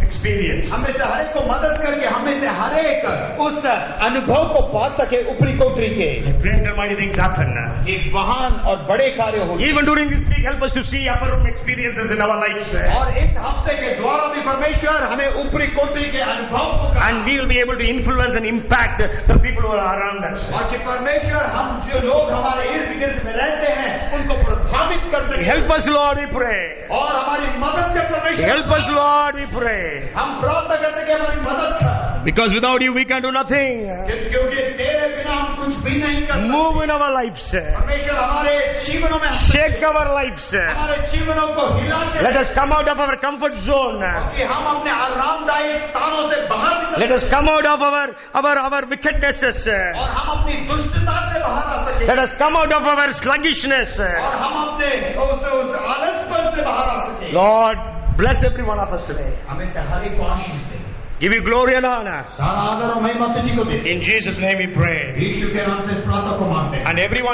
experience. हमें से हर एक को मदद करके हमें से हर एक उस अनुभव को पा सके ऊपरी कोठरी के। Great and mighty things happen. एक महान और बड़े कार्य हो। Even during this week, help us to see upper room experiences in our lives. और इस हफ्ते के द्वारा भी परमेश्वर हमें ऊपरी कोठरी के अनुभव को And we will be able to influence and impact the people who are around us. और कि परमेश्वर हम जो लोग हमारे इर्द गिर्द में रहते हैं उनको प्रभावित कर सके। Help us, Lord, we pray. और हमारी मदद कर परमेश्वर। Help us, Lord, we pray. हम प्रार्थना करते कि हमारी मदद कर। Because without you, we can do nothing. क्योंकि तेरे बिना हम कुछ भी नहीं कर सकते। Move in our lives. परमेश्वर हमारे जीवनों में Shake our lives. हमारे जीवनों को हिला के Let us come out of our comfort zone. कि हम अपने आरामदायक स्थानों से बाहर निकल Let us come out of our wickednesses. और हम अपनी दुष्टता से बाहर आ सके। Let us come out of our sluggishness. और हम अपने उस आलसपन से बाहर आ सके। Lord, bless every one of us today. हमें से हर एक को आशीष दे। Give you glory and honor. सारा आदर और महिमा तुझी को दे। In Jesus' name we pray. यीशु के नाम से इस प्रार्थना को मांगते हैं। And everyone